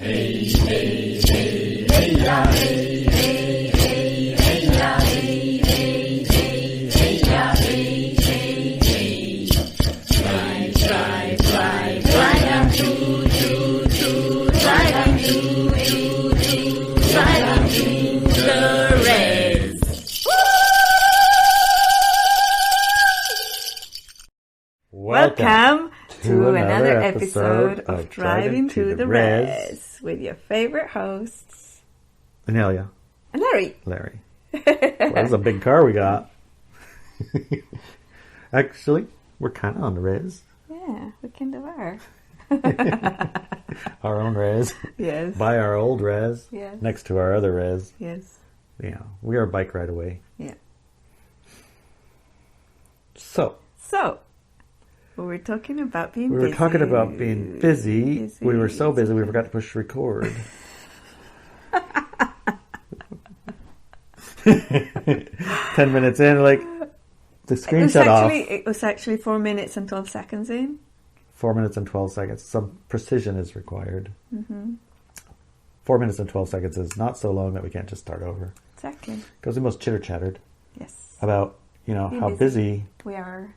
Hey, hey, hey, hey, ya, hey, hey, hey, hey, ya, hey, hey, hey, hey, ya, hey, hey, hey. Fly, fly, fly, fly down to, fly down to, fly down to the res. Welcome to another episode of Driving to the Res with your favorite hosts, Inelia. and Larry. Well, that's a big car we got. Actually, we're kind of on the res. Yeah, we kind of are. Our own res. Yes. By our old res. Yes. Next to our other res. Yes. Yeah, we are a bike ride away. Yeah. So, we were talking about being we busy. were talking about being busy. We were so busy we forgot to push record. 10 minutes in, like, the screen shut off. It was actually 4 minutes and 12 seconds in. 4 minutes and 12 seconds. Some precision is required. Mm-hmm. 4 minutes and 12 seconds is not so long that we can't just start over. Exactly. Because we most chitter-chattered Yes. about, how busy. We are.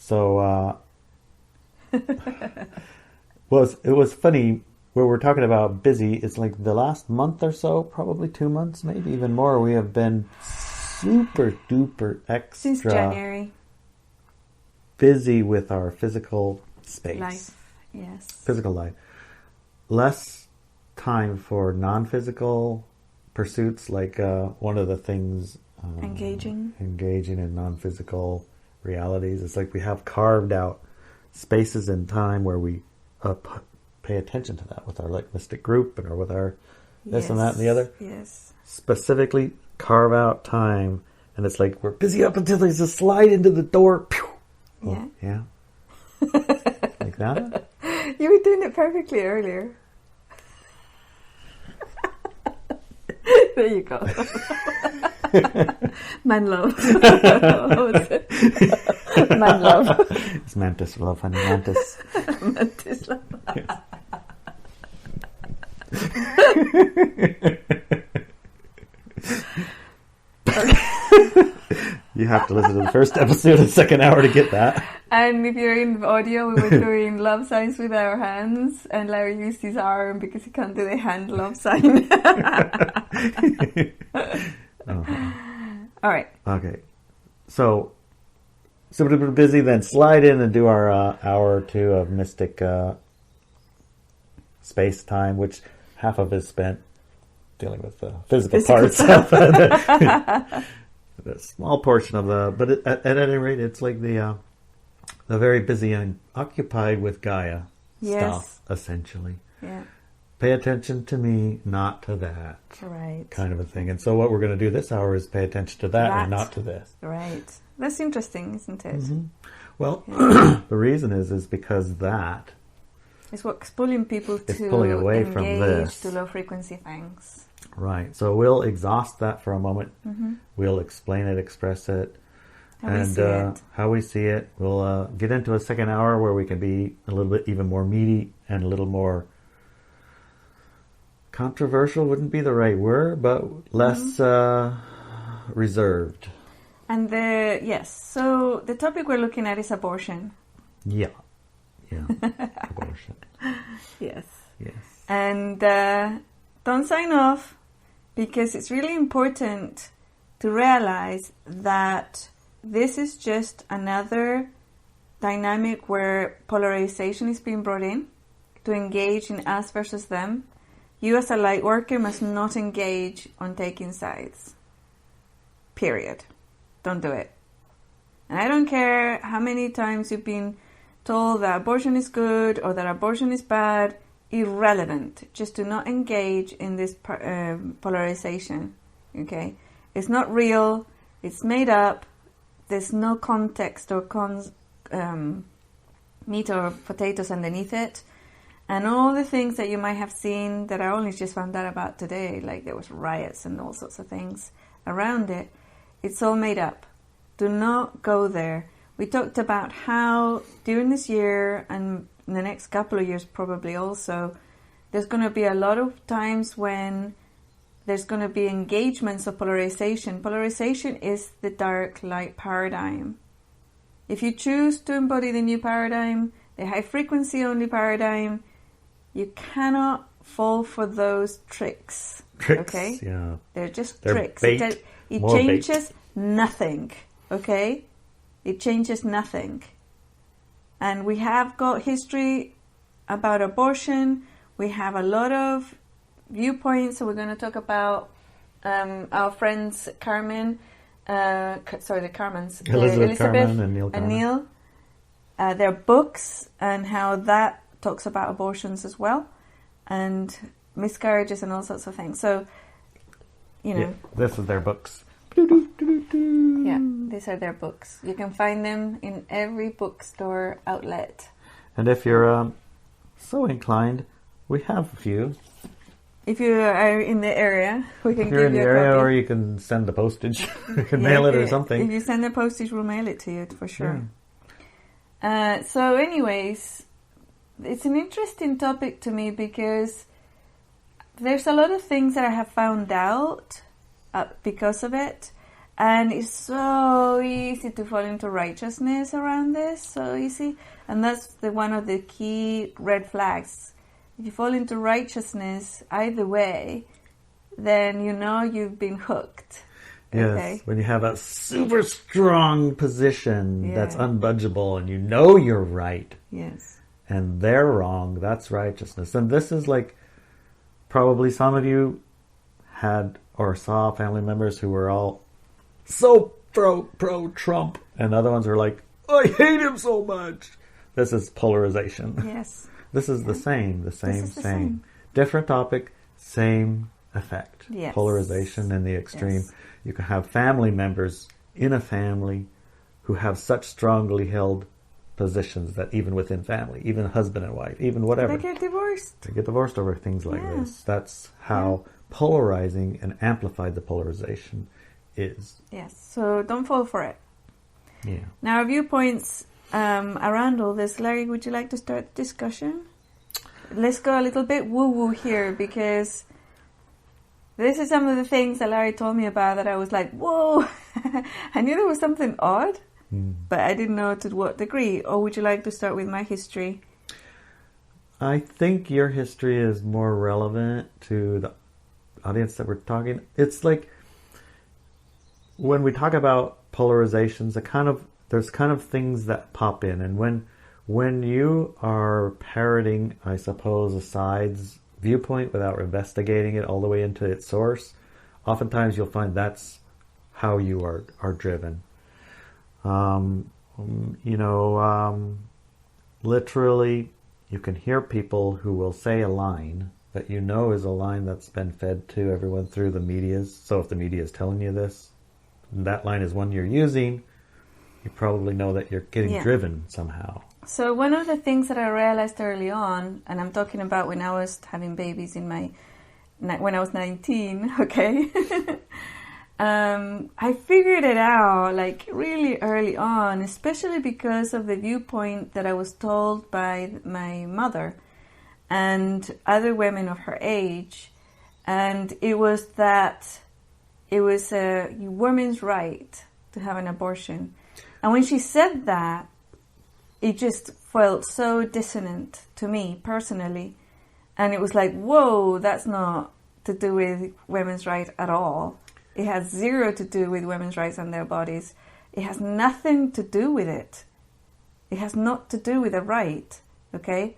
So, it was funny, where we're talking about busy, it's like the last month or so, probably 2 months, maybe even more, we have been super duper extra Since January. busy with our physical space. Life. Yes. Physical life. Less time for non-physical pursuits, like one of the things... Engaging in non-physical realities. It's like we have carved out spaces in time where we pay attention to that with our mystic group or with our this and that and the other. Yes. Specifically carve out time, and it's like we're busy up until there's a slide into the door. Pew! Yeah. Oh, yeah. Like that? You were doing it perfectly earlier. There you go. Man love. What was it? Man love. It's mantis love, honey. Mantis. Mantis love. You have to listen to the first episode of the second hour to get that. And if you're in audio, we were doing love signs with our hands, and Larry used his arm because he can't do the hand love sign. All right. Okay. So we're busy, then slide in and do our hour or two of mystic space time, which half of is spent dealing with the physical parts of the small portion of but at any rate, it's like the very busy and occupied with Gaia stuff, essentially. Yeah. Pay attention to me, not to that. Right. Kind of a thing. And so what we're going to do this hour is pay attention to that and not to this. Right. That's interesting, isn't it? Mm-hmm. Well, the reason is because that is what's pulling people to pulling away engage from this. to low frequency things. Right. So we'll exhaust that for a moment. Mm-hmm. We'll explain it, express it, how we see it. We'll get into a second hour where we can be a little bit even more meaty and a little more controversial. Wouldn't be the right word, but less reserved. And so the topic we're looking at is abortion. Yeah. Abortion. Yes. Yes. And don't sign off, because it's really important to realize that this is just another dynamic where polarization is being brought in to engage in us versus them. You as a light worker must not engage on taking sides. Period. Don't do it. And I don't care how many times you've been told that abortion is good or that abortion is bad. Irrelevant. Just do not engage in this polarization. Okay? It's not real. It's made up. There's no context or meat or potatoes underneath it. And all the things that you might have seen that I only just found out about today, like there was riots and all sorts of things around it, it's all made up. Do not go there. We talked about how during this year and in the next couple of years probably also, there's going to be a lot of times when there's going to be engagements of polarization. Polarization is the dark light paradigm. If you choose to embody the new paradigm, the high frequency only paradigm, you cannot fall for those tricks. Okay? Yeah. They're just They're tricks. bait. It More changes bait. nothing. Okay? It changes nothing. And we have got history about abortion. We have a lot of viewpoints. So we're going to talk about our friends Carman, the Carmans, Elizabeth Carman and Neil Carman. Neil, their books and how that talks about abortions as well, and miscarriages and all sorts of things. So, you know, Yeah, this is their books. yeah, these are their books. You can find them in every bookstore outlet. And if you're so inclined, we have a few. If you are in the area, we can If you're give in the you a area, copy. or you can send the postage. You can mail it or something. If you send the postage, we'll mail it to you for sure. So anyways, it's an interesting topic to me because there's a lot of things that I have found out because of it. And it's so easy to fall into righteousness around this, so easy. And that's one of the key red flags. If you fall into righteousness either way, then you know you've been hooked. Yes, Okay? when you have a super strong position Yeah. that's unbudgeable and you know you're right Yes. and they're wrong, that's righteousness. And this is like, probably some of you had or saw family members who were all so pro-Trump, and other ones are like, I hate him so much. This is polarization. Yes. This is the same. is the same. Different topic, same effect. Yes. Polarization in the extreme. Yes. You can have family members in a family who have such strongly held positions that even within family, even husband and wife, even whatever, They get divorced. they get divorced over things like Yeah. this. That's how polarizing and amplified the polarization is. Yes. So don't fall for it. Yeah. Now, our viewpoints around all this. Larry, would you like to start the discussion? Let's go a little bit woo-woo here, because this is some of the things that Larry told me about that I was like, whoa! I knew there was something odd, but I didn't know to what degree. Or would you like to start with my history? I think your history is more relevant to the audience that we're talking. It's like when we talk about polarizations, there's kind of things that pop in, and when you are parroting, I suppose, a side's viewpoint without investigating it all the way into its source, oftentimes you'll find that's how you are driven. Literally, you can hear people who will say a line that you know is a line that's been fed to everyone through the medias. So if the media is telling you this, and that line is one you're using, you probably know that you're getting driven somehow. So one of the things that I realized early on, and I'm talking about when I was having babies when I was 19, okay? I figured it out like really early on, especially because of the viewpoint that I was told by my mother and other women of her age. And it was that it was a woman's right to have an abortion. And when she said that, it just felt so dissonant to me personally. And it was like, whoa, that's not to do with women's rights at all. It has zero to do with women's rights and their bodies. It has nothing to do with it. It has not to do with a right, okay?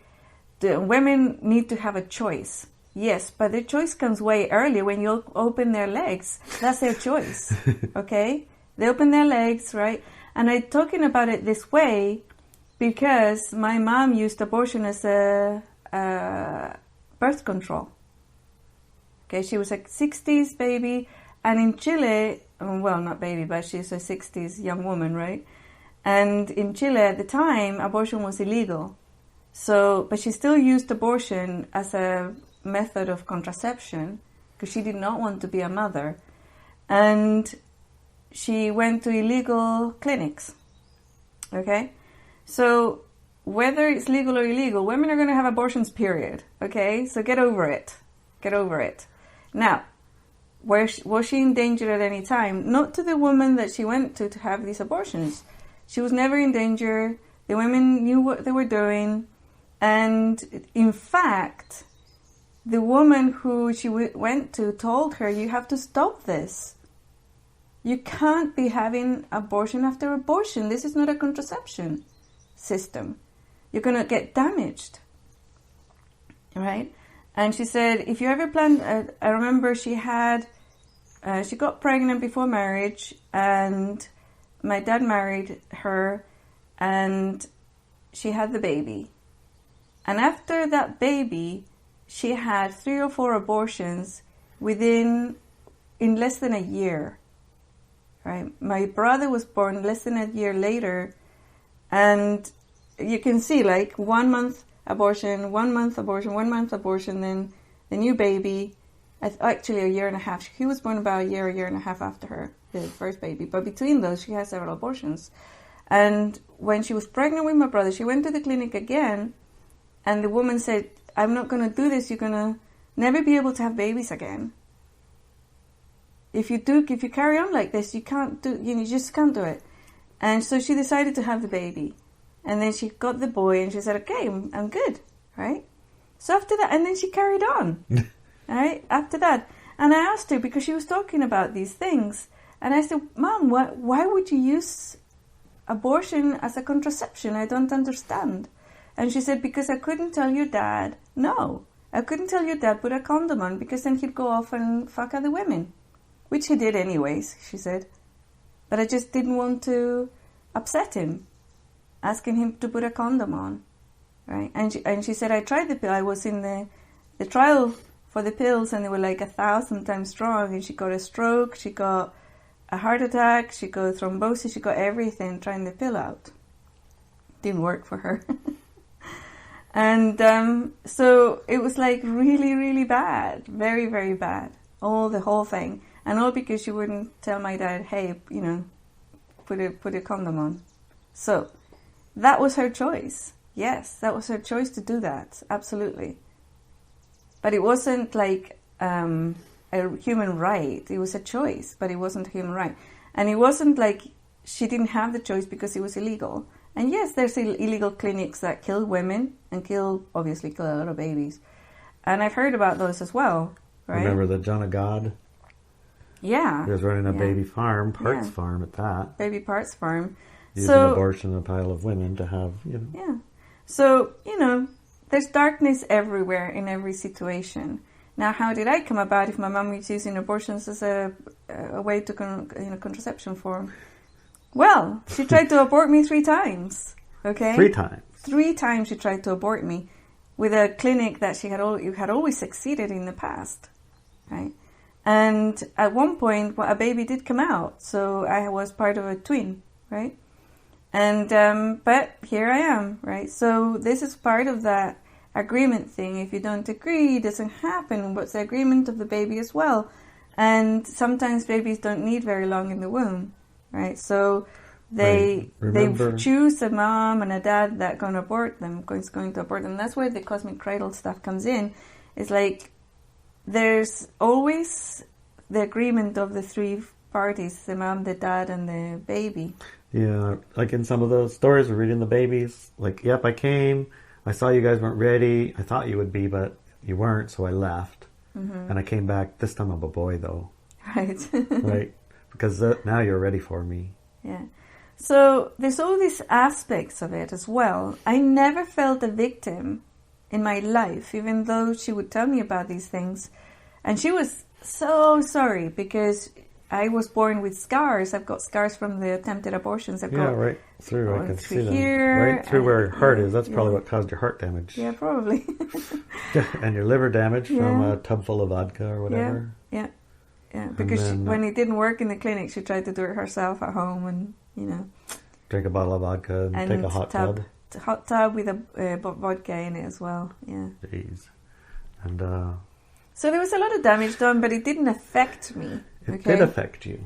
The women need to have a choice. Yes, but their choice comes way earlier when you open their legs. That's their choice, okay? They open their legs, right? And I'm talking about it this way because my mom used abortion as a birth control. Okay, she was a 60s baby, and in Chile, well, not baby, but she's a 60s young woman, right? And in Chile at the time, abortion was illegal. So, but she still used abortion as a method of contraception because she did not want to be a mother. And she went to illegal clinics. Okay? So whether it's legal or illegal, women are going to have abortions, period. Okay? So get over it. Get over it. Now, was she in danger at any time? Not to the woman that she went to have these abortions. She was never in danger. The women knew what they were doing. And in fact, the woman who she went to told her, you have to stop this. You can't be having abortion after abortion. This is not a contraception system. You're going to get damaged. Right? And she said, if you ever plan, I remember she got pregnant before marriage, and my dad married her, and she had the baby. And after that baby, she had 3 or 4 abortions in less than a year. Right? My brother was born less than a year later, and you can see like 1 month abortion, 1 month abortion, 1 month abortion, then the new baby, actually a year and a half. He was born about a year and a half after her, the first baby. But between those, she had several abortions. And when she was pregnant with my brother, she went to the clinic again, and the woman said, I'm not going to do this. You're going to never be able to have babies again. If you carry on like this, you just can't do it. And so she decided to have the baby. And then she got the boy, and she said, okay, I'm good, right? So after that, and then she carried on, right? After that. And I asked her, because she was talking about these things, and I said, Mom, why would you use abortion as a contraception? I don't understand. And she said, because I couldn't tell your dad, no. I couldn't tell your dad put a condom on, because then he'd go off and fuck other women. Which he did anyways, she said. But I just didn't want to upset him, asking him to put a condom on, right? And she said, I tried the pill. I was in the trial for the pills, and they were like 1,000 times strong. And she got a stroke, she got a heart attack, she got thrombosis, she got everything trying the pill out. Didn't work for her. And so it was like really, really bad, very, very bad, the whole thing. And all because she wouldn't tell my dad, hey, put a condom on. So that was her choice. Yes, that was her choice to do that. Absolutely. But it wasn't like a human right. It was a choice, but it wasn't a human right. And it wasn't like she didn't have the choice because it was illegal. And yes, there's illegal clinics that kill women and obviously kill a lot of babies. And I've heard about those as well, right? Remember the John of God? Yeah. He was running a baby farm, parts farm at that. Baby parts farm. Using abortion, a pile of women to have, Yeah. So, there's darkness everywhere in every situation. Now, how did I come about if my mom was using abortions as a way to contraception form? Well, she tried to abort me 3 times. Okay? 3 times? 3 times she tried to abort me with a clinic that she had always succeeded in the past. Right? And at one point, a baby did come out. So I was part of a twin, right? And, but here I am, right? So this is part of that agreement thing. If you don't agree, it doesn't happen. What's the agreement of the baby as well? And sometimes babies don't need very long in the womb, right? So they choose a mom and a dad that's going to abort them, going to abort them. That's where the cosmic cradle stuff comes in. It's like there's always the agreement of the 3 parties, the mom, the dad, and the baby. Yeah, like in some of those stories we're reading the babies, like, yep, I came, I saw you guys weren't ready, I thought you would be, but you weren't, so I left. Mm-hmm. And I came back, this time I'm a boy, though. Right. Right, because now you're ready for me. Yeah. So there's all these aspects of it as well. I never felt a victim in my life, even though she would tell me about these things. And she was so sorry, because I was born with scars. I've got scars from the attempted abortions. I've got right through. I can see them. Here, right through where your heart is. That's probably what caused your heart damage. Yeah, probably. And your liver damage from a tub full of vodka or whatever. Yeah. Because when it didn't work in the clinic, she tried to do it herself at home, and drink a bottle of vodka and take a hot tub. Hot tub with a vodka in it as well. Yeah. Jeez. And so there was a lot of damage done, but it didn't affect me. It did affect you.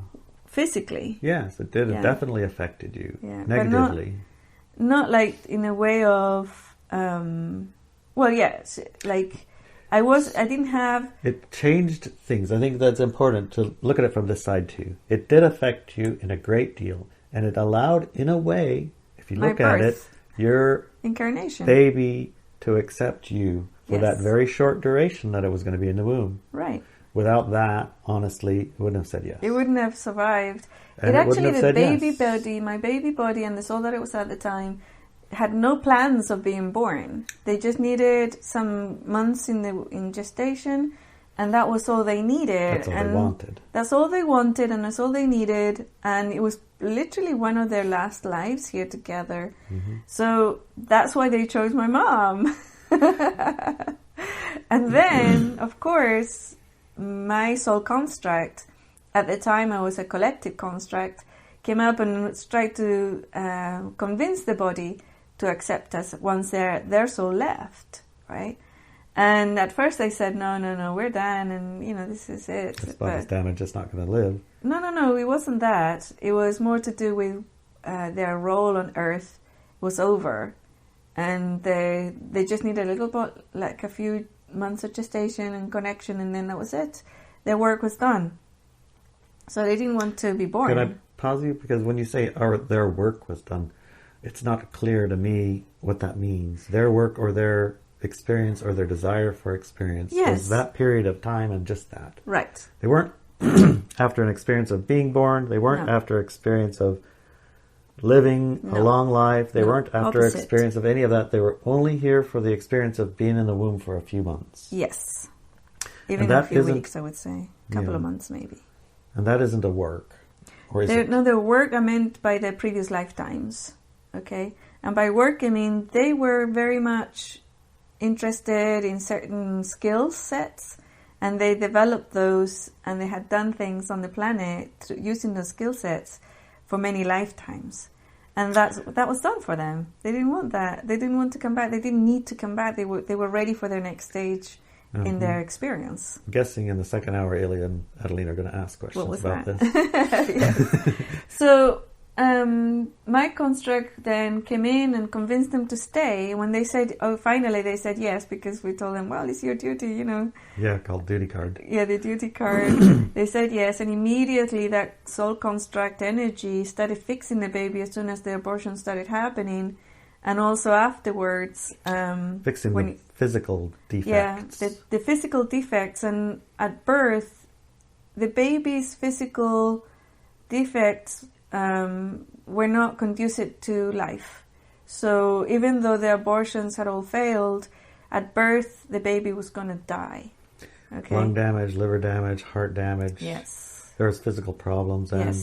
Physically. Yes, it did. It definitely affected you. Yeah, negatively. not like in a way of, well, yes, like I didn't have... It changed things. I think that's important to look at it from this side too. It did affect you in a great deal, and it allowed, in a way, if you look at it, your incarnation baby to accept you for Yes. that very short duration that it was going to be in the womb. Right. Without that, honestly, it wouldn't have said yes. It wouldn't have survived. And it wouldn't have The said baby yes. body, my baby body, and the soul that it was at the time, had no plans of being born. They just needed some months in gestation, and that was all they needed. That's all and they wanted. That's all they wanted, and that's all they needed. And it was literally one of their last lives here together. Mm-hmm. So that's why they chose my mom. And then, of course, my soul construct, at the time I was a collective construct, came up and tried to convince the body to accept us once their soul left, right? And at first they said, no, we're done, and this is it. This body's damaged, it's not going to live. No, it wasn't that. It was more to do with their role on Earth was over, and they just needed a little bit, like a few months of gestation and connection, and then that was it. Their work was done. So they didn't want to be born. Can I pause you? Because when you say their work was done, it's not clear to me what that means. Their work or their experience or their desire for experience was that period of time and just that. Right. They weren't after an experience of being born. They weren't after experience of living a long life. They weren't after experience of any of that. They were only here for the experience of being in the womb for a few months. Yes. Even a few weeks, I would say. A couple of months, maybe. And that isn't a work. Or is it? No, the work I meant by the previous lifetimes. Okay? And by work, I mean they were very much interested in certain skill sets, and they developed those, and they had done things on the planet using those skill sets for many lifetimes. And that was done for them. They didn't want that. They didn't want to come back. They didn't need to come back. They were ready for their next stage in their experience. I'm guessing in the second hour, Inelia and Adeline are going to ask questions about this. Yes. So my construct then came in and convinced them to stay. When they said, finally they said yes, because we told them, well, it's your duty, Yeah, called duty card. Yeah, the duty card. They said yes, and immediately that soul construct energy started fixing the baby as soon as the abortion started happening. And also afterwards... fixing the physical defects. Yeah, the physical defects. And at birth, the baby's physical defects were not conducive to life. So even though the abortions had all failed, at birth the baby was going to die. Okay. Lung damage, liver damage, heart damage. Yes. There was physical problems and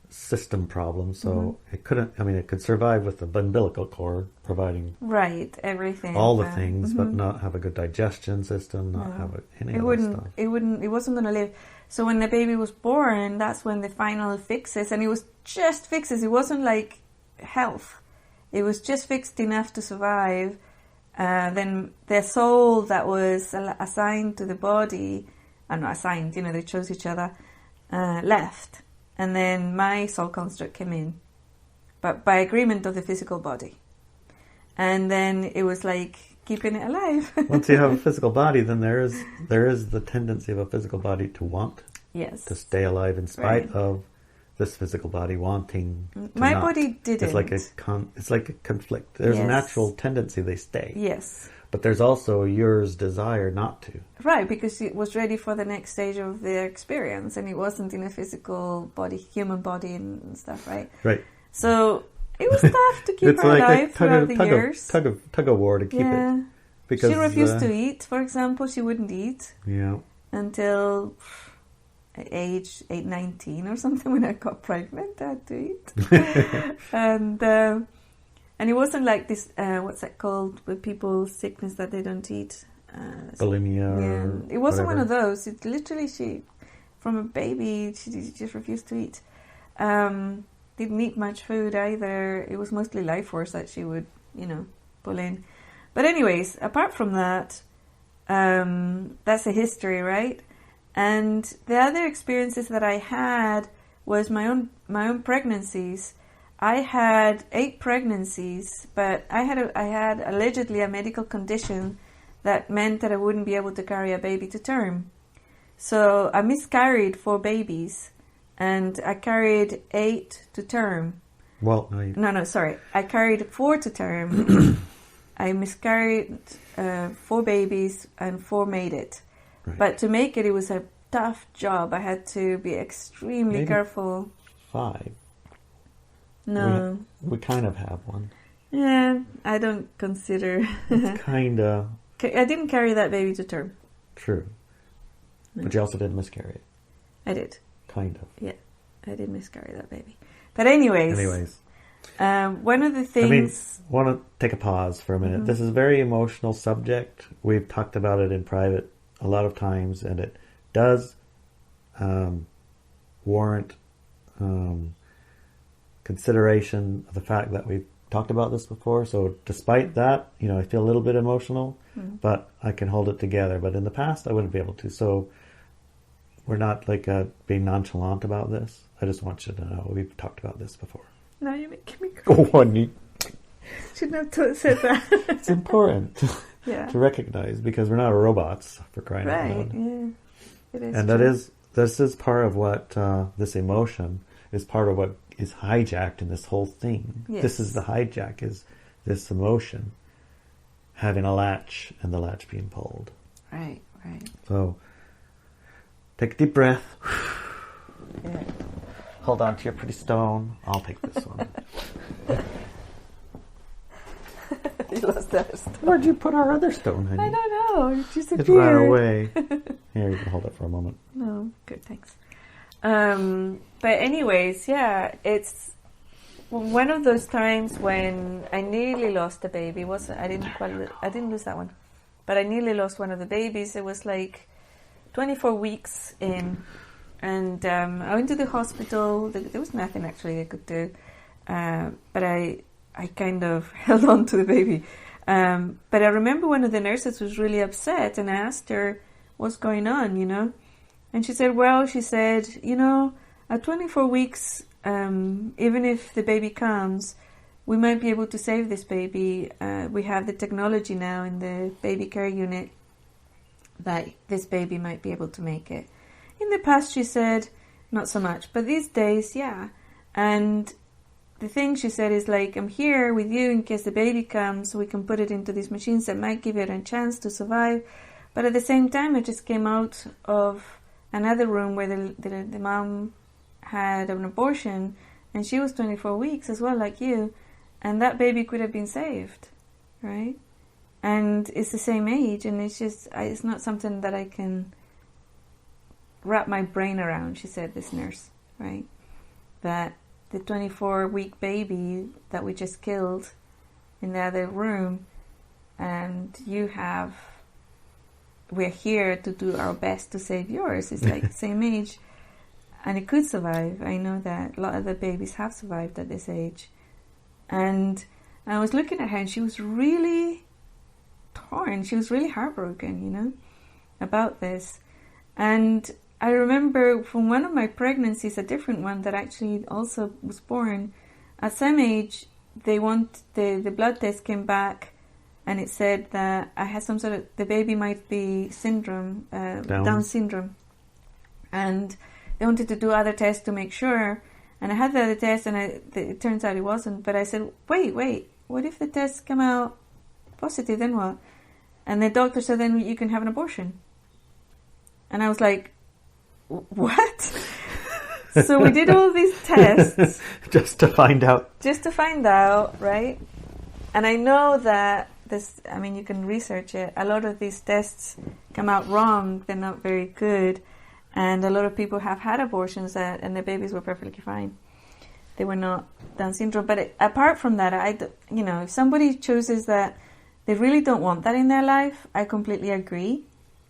system problems. So it could survive with the umbilical cord providing everything, all the things, but not have a good digestion system, not have any of that stuff. It wasn't going to live. So when the baby was born, that's when the final fixes, and it was just fixes. It wasn't like health. It was just fixed enough to survive. Then the soul that was assigned to the body, not assigned, they chose each other, left. And then my soul construct came in, but by agreement of the physical body. And then it was like keeping it alive. Once you have a physical body, then there is the tendency of a physical body to want to stay alive in spite of this physical body wanting to My not. body didn't. It's like a conflict. There's a natural tendency they stay. Yes. But there's also yours desire not to. Right, because it was ready for the next stage of their experience, and it wasn't in a physical body, human body and stuff, right? Right. So it was tough to keep her alive throughout the years. Tug of war to keep it. Because she refused to eat, for example. She wouldn't eat. Yeah. Until age 19 or something, when I got pregnant, I had to eat. And it wasn't like this, what's that called, with people sickness that they don't eat? Bulimia. It wasn't whatever. one of those. It literally, from a baby, she just refused to eat. Didn't eat much food either. It was mostly life force that she would, pull in. But anyways, apart from that, that's the history, right? And the other experiences that I had was my own pregnancies. I had 8 pregnancies, but I had allegedly a medical condition that meant that I wouldn't be able to carry a baby to term. So I miscarried 4 babies, and I carried 8 to term. Well, No, sorry. I carried 4 to term. I miscarried 4 babies, and 4 made it. Right. But to make it, it was a tough job. I had to be extremely careful. 5. No. We kind of have one. Yeah, I don't consider... It's kind of... I didn't carry that baby to term. True. No. But you also didn't miscarry it. I did. Kind of. Yeah, I did miscarry that baby. But anyways. One of the things... I want to take a pause for a minute. Mm-hmm. This is a very emotional subject. We've talked about it in private a lot of times, and it does warrant consideration of the fact that we've talked about this before. So despite that, I feel a little bit emotional, but I can hold it together. But in the past, I wouldn't be able to. So we're not being nonchalant about this. I just want you to know we've talked about this before. Now you're making me cry. Oh, honey. Shouldn't have said that. It's important to recognize, because we're not robots, for crying out loud. Yeah, it is. And this is part of what this emotion is part of what is hijacked in this whole thing. Yes. This is the hijack, is this emotion having a latch and the latch being pulled. Right. So take a deep breath. Yeah. Hold on to your pretty stone. I'll take this one. You lost that stone. Where'd you put our other stone, honey? I don't know. It disappeared. It ran away. Here, you can hold it for a moment. No, good, thanks. But anyways, yeah, it's one of those times when I nearly lost a baby. I didn't lose that one, but I nearly lost one of the babies. It was 24 weeks in, and I went to the hospital. There was nothing actually they could do, but I kind of held on to the baby. But I remember one of the nurses was really upset, and I asked her what's going on, and she said, at 24 weeks, even if the baby comes, we might be able to save this baby. We have the technology now in the baby care unit that this baby might be able to make it. In the past, she said, not so much, but these days, yeah. And the thing she said is I'm here with you in case the baby comes, so we can put it into these machines that might give it a chance to survive. But at the same time, I just came out of another room where the mom had an abortion, and she was 24 weeks as well, like you, and that baby could have been saved, right? And it's the same age, and it's not something that I can wrap my brain around, she said, this nurse, right? That the 24-week baby that we just killed in the other room, and we're here to do our best to save yours. It's the same age, and it could survive. I know that a lot of the babies have survived at this age. And I was looking at her, and she was really torn. She was really heartbroken, about this. And I remember from one of my pregnancies, a different one that actually also was born, at some age, the blood test came back, and it said that I had some sort of, the baby might be Down syndrome. And they wanted to do other tests to make sure. And I had the other test, and it turns out it wasn't. But I said, wait, what if the tests come out positive, then what? And the doctor said, then you can have an abortion. And I was like, what? So we did all these tests. Just to find out, right? And I know that you can research it. A lot of these tests come out wrong. They're not very good. And a lot of people have had abortions and their babies were perfectly fine. They were not Down syndrome. But apart from that, if somebody chooses that they really don't want that in their life, I completely agree,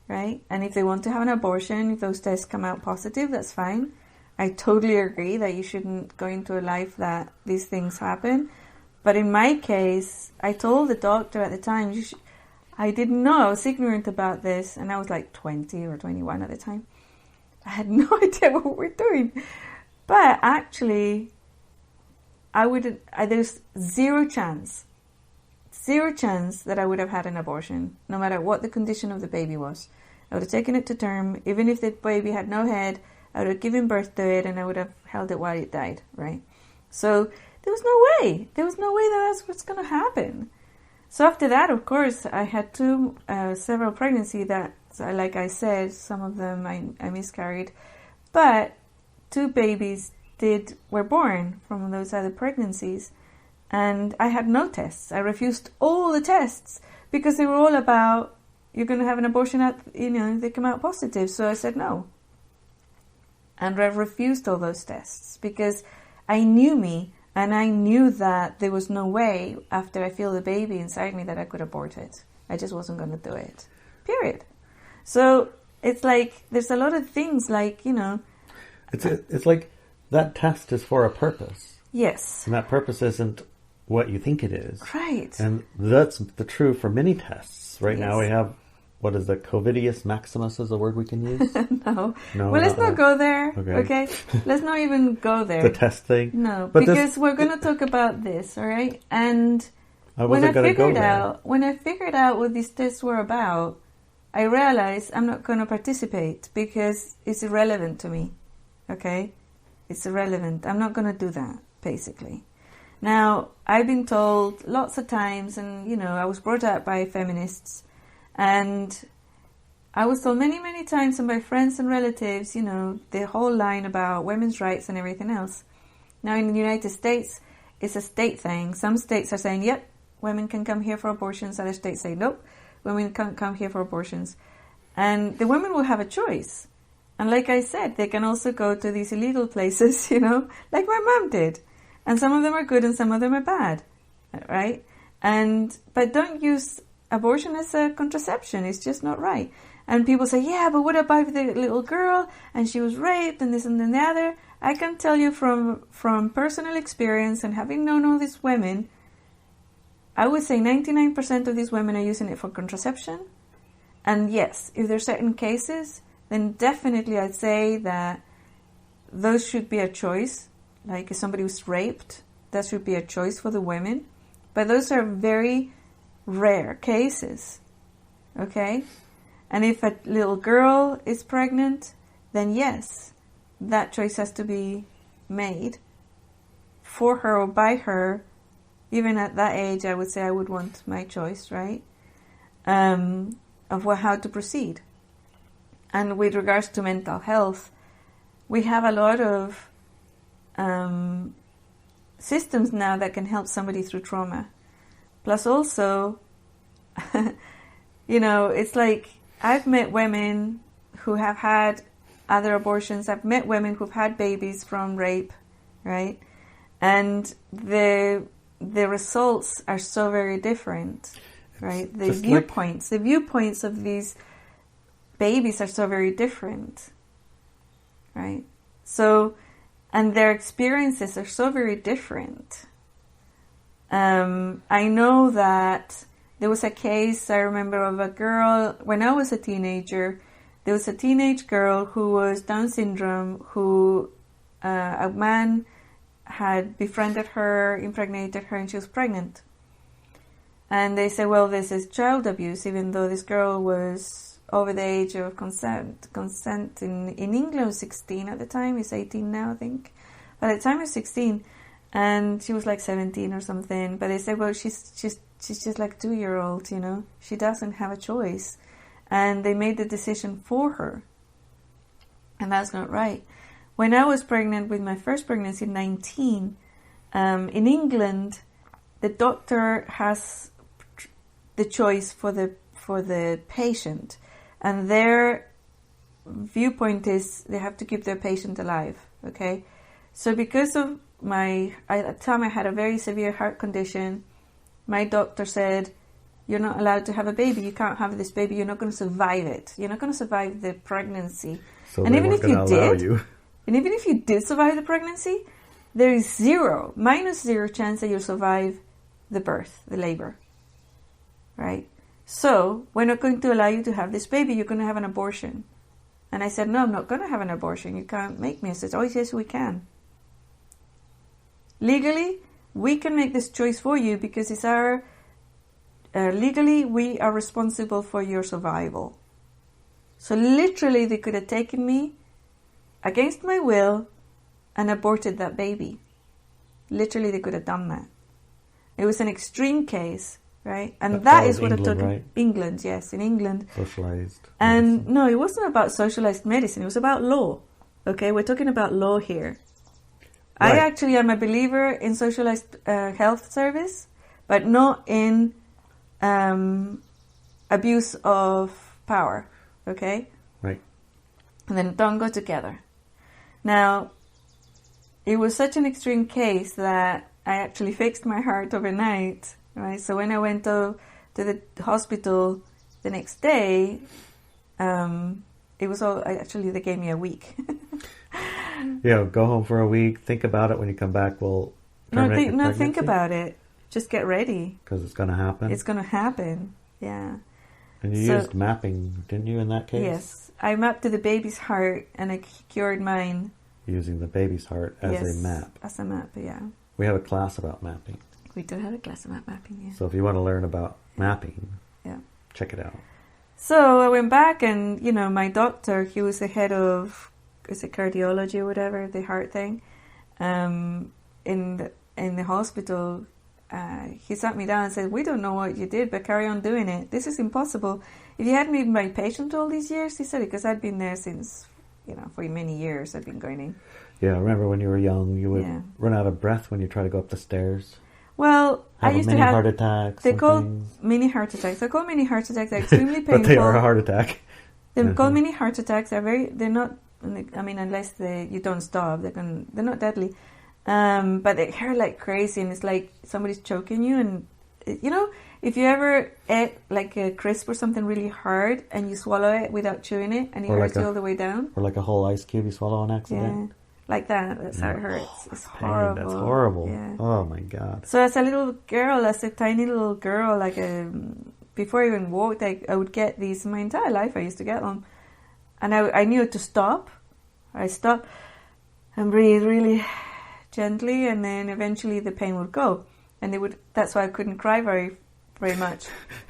right? And if they want to have an abortion, if those tests come out positive, that's fine. I totally agree that you shouldn't go into a life that these things happen. But in my case, I told the doctor at the time, I didn't know, I was ignorant about this, and I was 20 or 21 at the time. I had no idea what we were doing. But actually, there's zero chance that I would have had an abortion, no matter what the condition of the baby was. I would have taken it to term, even if the baby had no head, I would have given birth to it and I would have held it while it died, right? So there was no way that that's what's going to happen. So after that, of course, I had several pregnancies that, like I said, some of them I miscarried, but 2 babies were born from those other pregnancies, and I had no tests. I refused all the tests because they were all about, you're going to have an abortion they come out positive. So I said no. And I refused all those tests because I knew me, and I knew that there was no way after I feel the baby inside me that I could abort it. I just wasn't going to do it. Period. So it's like, there's a lot of things like, It's like that test is for a purpose. Yes. And that purpose isn't what you think it is. Right. And that's the true for many tests. Right Yes. now we have, what is the Covidius Maximus is a word we can use? No. No, Well, let's not go there. Okay. Let's not even go there. The test thing? No, But because we're going to talk about this, all right? And I wasn't going to go there. when I figured out what these tests were about, I realized I'm not going to participate because it's irrelevant to me. Okay? It's irrelevant. I'm not going to do that, basically. Now, I've been told lots of times, and, I was brought up by feminists, and I was told many, many times by friends and relatives, the whole line about women's rights and everything else. Now, in the United States, it's a state thing. Some states are saying, yep, women can come here for abortions. Other states say, nope, women can't come here for abortions. And the women will have a choice. And like I said, they can also go to these illegal places, like my mom did. And some of them are good and some of them are bad, right? But don't use abortion as a contraception. It's just not right. And people say, yeah, but what about the little girl and she was raped and this and then the other? I can tell you from personal experience and having known all these women, I would say 99% of these women are using it for contraception. And yes, if there are certain cases, then definitely I'd say that those should be a choice. Like if somebody was raped, that should be a choice for the women. But those are very rare cases, okay? And if a little girl is pregnant, then yes, that choice has to be made for her or by her. Even at that age, I would say I would want my choice, right? Of how to proceed. And with regards to mental health, we have a lot of systems now that can help somebody through trauma. Plus also, it's like I've met women who have had other abortions. I've met women who've had babies from rape, right? And the results are so very different, right? The viewpoints of these babies are so very different, right? So, and their experiences are so very different. I know that there was a case, I remember, of a girl, when I was a teenager, there was a teenage girl who was Down syndrome, who a man had befriended her, impregnated her, and she was pregnant. And they said, well, this is child abuse, even though this girl was over the age of consent. Consent in England was 16 at the time. It's 18 now, I think. But at the time it was 16. And she was like 17 or something. But they said, well, she's just like a 2-year-old, She doesn't have a choice. And they made the decision for her. And that's not right. When I was pregnant with my first pregnancy, 19, in England, the doctor has the choice for the patient. And their viewpoint is they have to keep their patient alive, okay? So because of at the time I had a very severe heart condition, my doctor said, you're not allowed to have a baby. You can't have this baby. You're not going to survive it. You're not going to survive the pregnancy. So and even if you did, and even if you did survive the pregnancy, there is -0 chance that you'll survive the birth, the labor, right? So we're not going to allow you to have this baby. You're going to have an abortion. And I said, no, I'm not going to have an abortion. You can't make me. I said, oh, yes, we can. Legally, we can make this choice for you because it's our... legally, we are responsible for your survival. So literally, they could have taken me against my will and aborted that baby. Literally, they could have done that. It was an extreme case, right? And that is what England, I'm talking. right? England, yes, in England. Socialized. And medicine. no, it wasn't about socialized medicine. It was about law. Okay, we're talking about law here. Right. I actually am a believer in socialized health service, but not in abuse of power. Okay? Right. And then don't go together. Now, it was such an extreme case that I actually fixed my heart overnight, right? So when I went to the hospital the next day, it was all... Actually, they gave me a week. Yeah, go home for a week. Think about it. When you come back, we'll terminate your pregnancy. Think about it. Just get ready. Because it's going to happen. It's going to happen. Yeah. And you used mapping, didn't you, in that case? Yes. I mapped to the baby's heart and I cured mine. Using the baby's heart as a map. As a map, yeah. We have a class about mapping. We do have a class about mapping, yeah. So if you want to learn about mapping, check it out. So I went back and, my doctor, he was the head of, is it cardiology or whatever, the heart thing, in the hospital. He sat me down and said, we don't know what you did, but carry on doing it. This is impossible. If you hadn't been my patient all these years, he said it, because I'd been there since, for many years I'd been going in. Yeah, I remember when you were young, you would run out of breath when you try to go up the stairs. Well, I used to have heart attacks. They call mini heart attacks. They're called mini heart attacks. They're extremely painful. But they are a heart attack. They're called mini heart attacks. They're not. I mean, unless you don't stop, they're not deadly. But they hurt like crazy, and it's like somebody's choking you. And if you ever ate like a crisp or something really hard, and you swallow it without chewing it, and it hurts you all the way down, or like a whole ice cube you swallow on accident. Yeah. Like that. That's how it hurts. It's horrible. That's horrible. Yeah. Oh my God. So as a little girl, as a tiny little girl, before I even walked, I would get these my entire life. I used to get them, and I knew to stop. I stopped and breathe really gently, and then eventually the pain would go. And that's why I couldn't cry very, very much,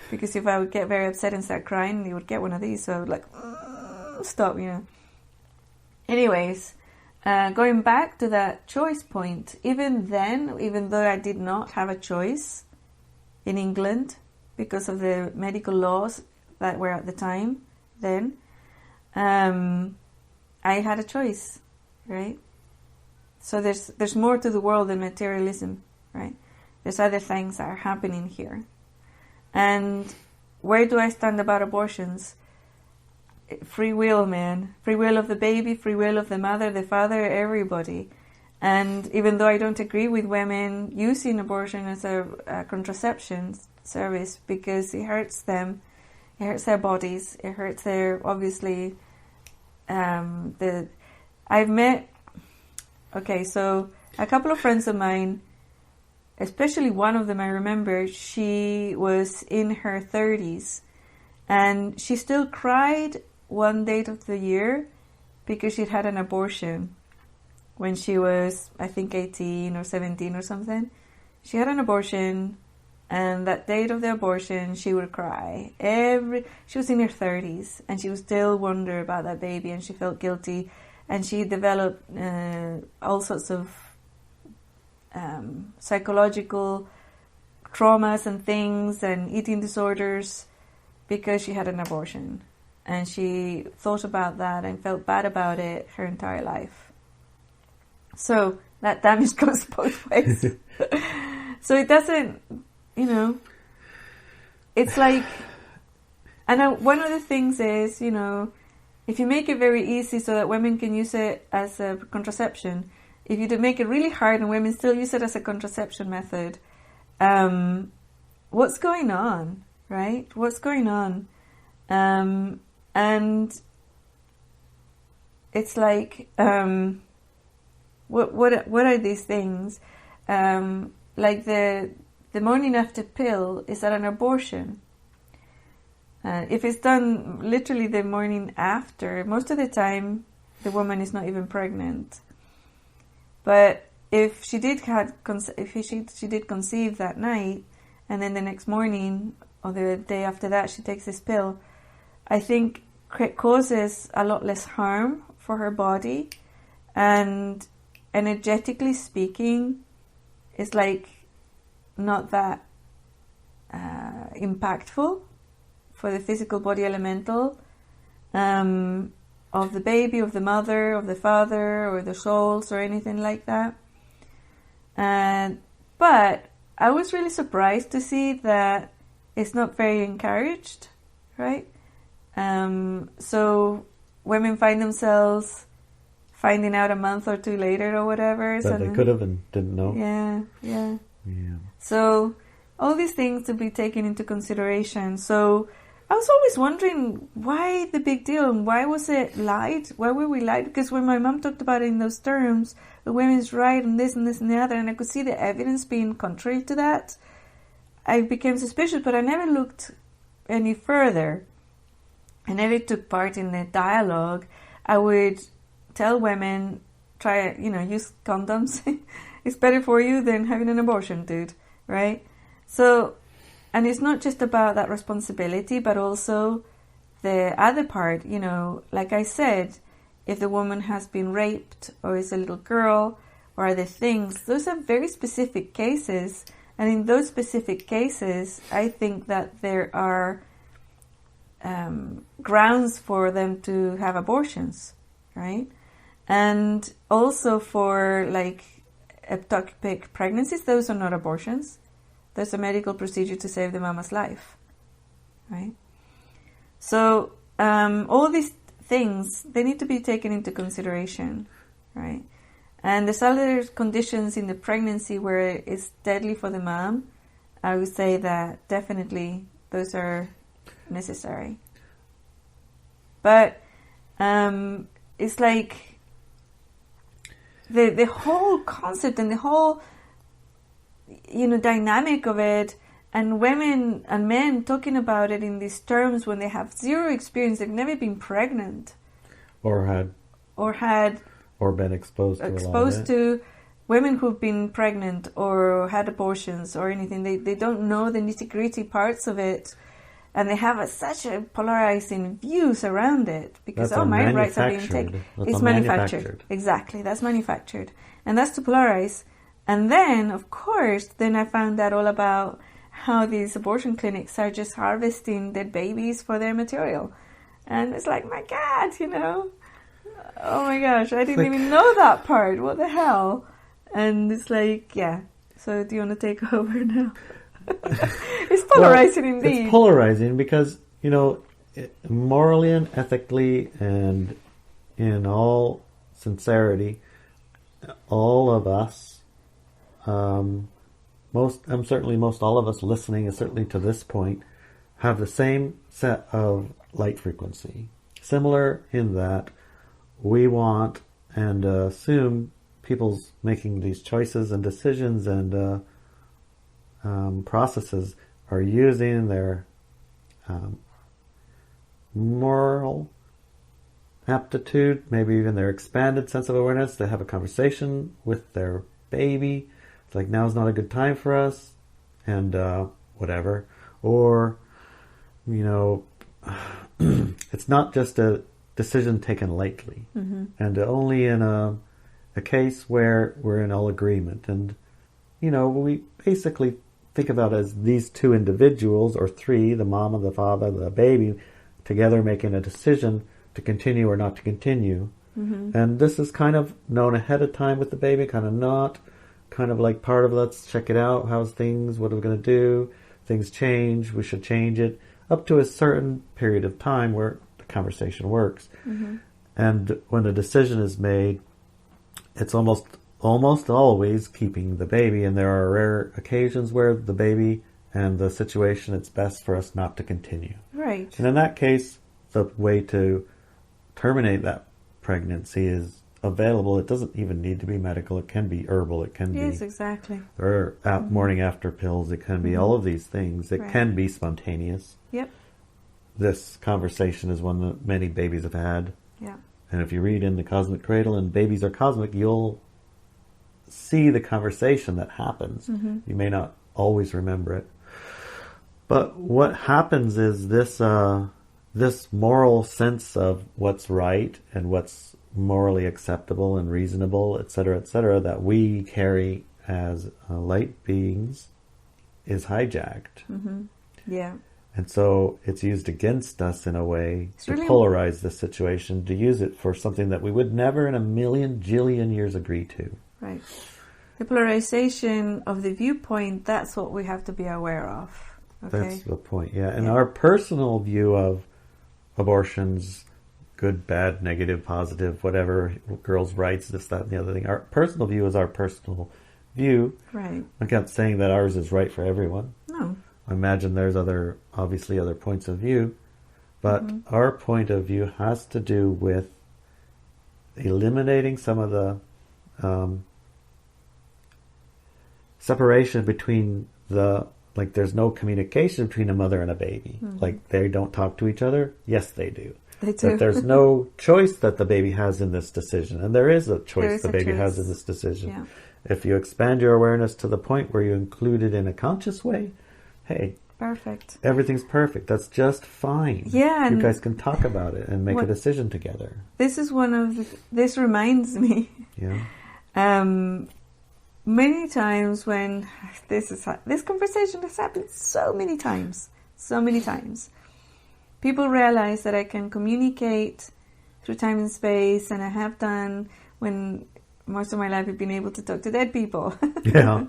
because if I would get very upset and start crying, they would get one of these. So I would stop. Anyways. Going back to that choice point, even then, even though I did not have a choice in England because of the medical laws that were at the time then, I had a choice, right? So there's more to the world than materialism, right? There's other things that are happening here. And where do I stand about abortions? Free will, man. Free will of the baby, free will of the mother, the father, everybody. And even though I don't agree with women using abortion as a contraception service, because it hurts them, it hurts their bodies, it hurts their, obviously, I've met, so a couple of friends of mine, especially one of them I remember, she was in her 30s, and she still cried one date of the year because she'd had an abortion when she was, I think, 18 or 17 or something. She had an abortion, and that date of the abortion, she would cry. She was in her 30s, and she would still wonder about that baby, and she felt guilty, and she developed all sorts of psychological traumas and things, and eating disorders, because she had an abortion. And she thought about that and felt bad about it her entire life. So that damage goes both ways. So it doesn't, it's like, and one of the things is, if you make it very easy so that women can use it as a contraception, if you make it really hard and women still use it as a contraception method, what's going on, right? What's going on? And it's like, what are these things? Like the morning after pill, is that an abortion? If it's done literally the morning after, most of the time the woman is not even pregnant. But if she did she did conceive that night, and then the next morning or the day after that she takes this pill, I think it causes a lot less harm for her body, and energetically speaking, it's like not that impactful for the physical body elemental of the baby, of the mother, of the father, or the souls, or anything like that. But I was really surprised to see that it's not very encouraged, right? So women find themselves finding out a month or two later or whatever. That they could have and didn't know. Yeah. So all these things to be taken into consideration. So I was always wondering, why the big deal? And why was it lied? Why were we lied? Because when my mom talked about it in those terms, the women's right and this and this and the other, and I could see the evidence being contrary to that, I became suspicious, but I never looked any further. I never took part in the dialogue. I would tell women, try, use condoms. It's better for you than having an abortion, dude, right? So, and it's not just about that responsibility, but also the other part, like I said, if the woman has been raped or is a little girl or other things, those are very specific cases. And in those specific cases, I think that there are grounds for them to have abortions, right? And also for like ectopic pregnancies, those are not abortions. There's a medical procedure to save the mama's life, right? So all these things, they need to be taken into consideration, right? And there's other conditions in the pregnancy where it's deadly for the mom. I would say that definitely those are necessary. But it's like the whole concept and the whole dynamic of it, and women and men talking about it in these terms when they have zero experience, they've never been pregnant, or been exposed to women who've been pregnant or had abortions or anything. They don't know the nitty-gritty parts of it, and they have such a polarizing views around it because my rights are being taken. It's manufactured. Exactly, that's manufactured, and that's to polarize. And then, of course, I found out all about how these abortion clinics are just harvesting dead babies for their material. And it's like, my God, oh my gosh, I didn't even know that part. What the hell? And it's like, yeah. So do you want to take over now? It's polarizing indeed. It's polarizing because, morally and ethically and in all sincerity, all of us, most all of us listening, and certainly to this point, have the same set of light frequency. Similar in that we want and assume people's making these choices and decisions and processes are using their moral aptitude, maybe even their expanded sense of awareness, to have a conversation with their baby. It's like, now's not a good time for us, and whatever. Or, it's not just a decision taken lightly, and only in a case where we're in all agreement. And, we basically think about it as these two individuals, or three, the mama, the father, the baby, together making a decision to continue or not to continue. And this is kind of known ahead of time with the baby, kind of not, kind of like part of, let's check it out, how's things, what are we going to do, things change, we should change it, up to a certain period of time where the conversation works. And when a decision is made, it's almost always keeping the baby, and there are rare occasions where the baby and the situation, it's best for us not to continue. Right. And in that case, the way to terminate that pregnancy is available. It doesn't even need to be medical. It can be herbal. It can be... Yes, exactly. There are morning after pills. It can be all of these things. It can be spontaneous. Yep. This conversation is one that many babies have had. Yeah. And if you read in the Cosmic Cradle and Babies Are Cosmic, you'll see the conversation that happens. You may not always remember it. But what happens is this moral sense of what's right and what's morally acceptable and reasonable, etc., that we carry as light beings is hijacked. Yeah. And so it's used against us in a way to really polarize the situation, to use it for something that we would never in a million jillion years agree to. Right. The polarization of the viewpoint, that's what we have to be aware of. Okay? That's the point, yeah. And our personal view of abortions, good, bad, negative, positive, whatever, girls' rights, this, that, and the other thing. Our personal view is our personal view. Right. I'm not saying that ours is right for everyone. No. I imagine there's obviously other points of view. But our point of view has to do with eliminating some of the separation between there's no communication between a mother and a baby. Like, they don't talk to each other. Yes, they do. They do. That there's no choice that the baby has in this decision. And there is a choice the baby choice. has in this decision. Yeah. If you expand your awareness to the point where you include it in a conscious way, hey, Perfect. everything's perfect. That's just fine. Yeah. You And guys can talk about it and make a decision together. this is one of this reminds me Yeah. many times when this conversation has happened so many times, people realize that I can communicate through time and space, and I have done when most of my life I've been able to talk to dead people. Yeah.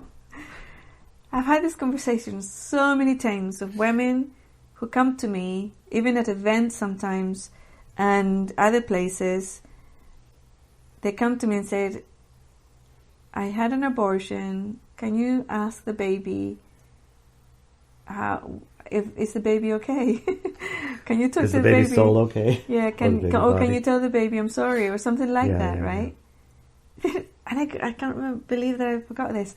I've had this conversation so many times of women who come to me, even at events sometimes and other places. They come to me and said, I had an abortion. Can you ask the baby is the baby okay? Can you talk Is to the the baby's baby? soul okay? Yeah, can you tell the baby I'm sorry or something like that, Yeah. right? And I can't believe that I forgot this.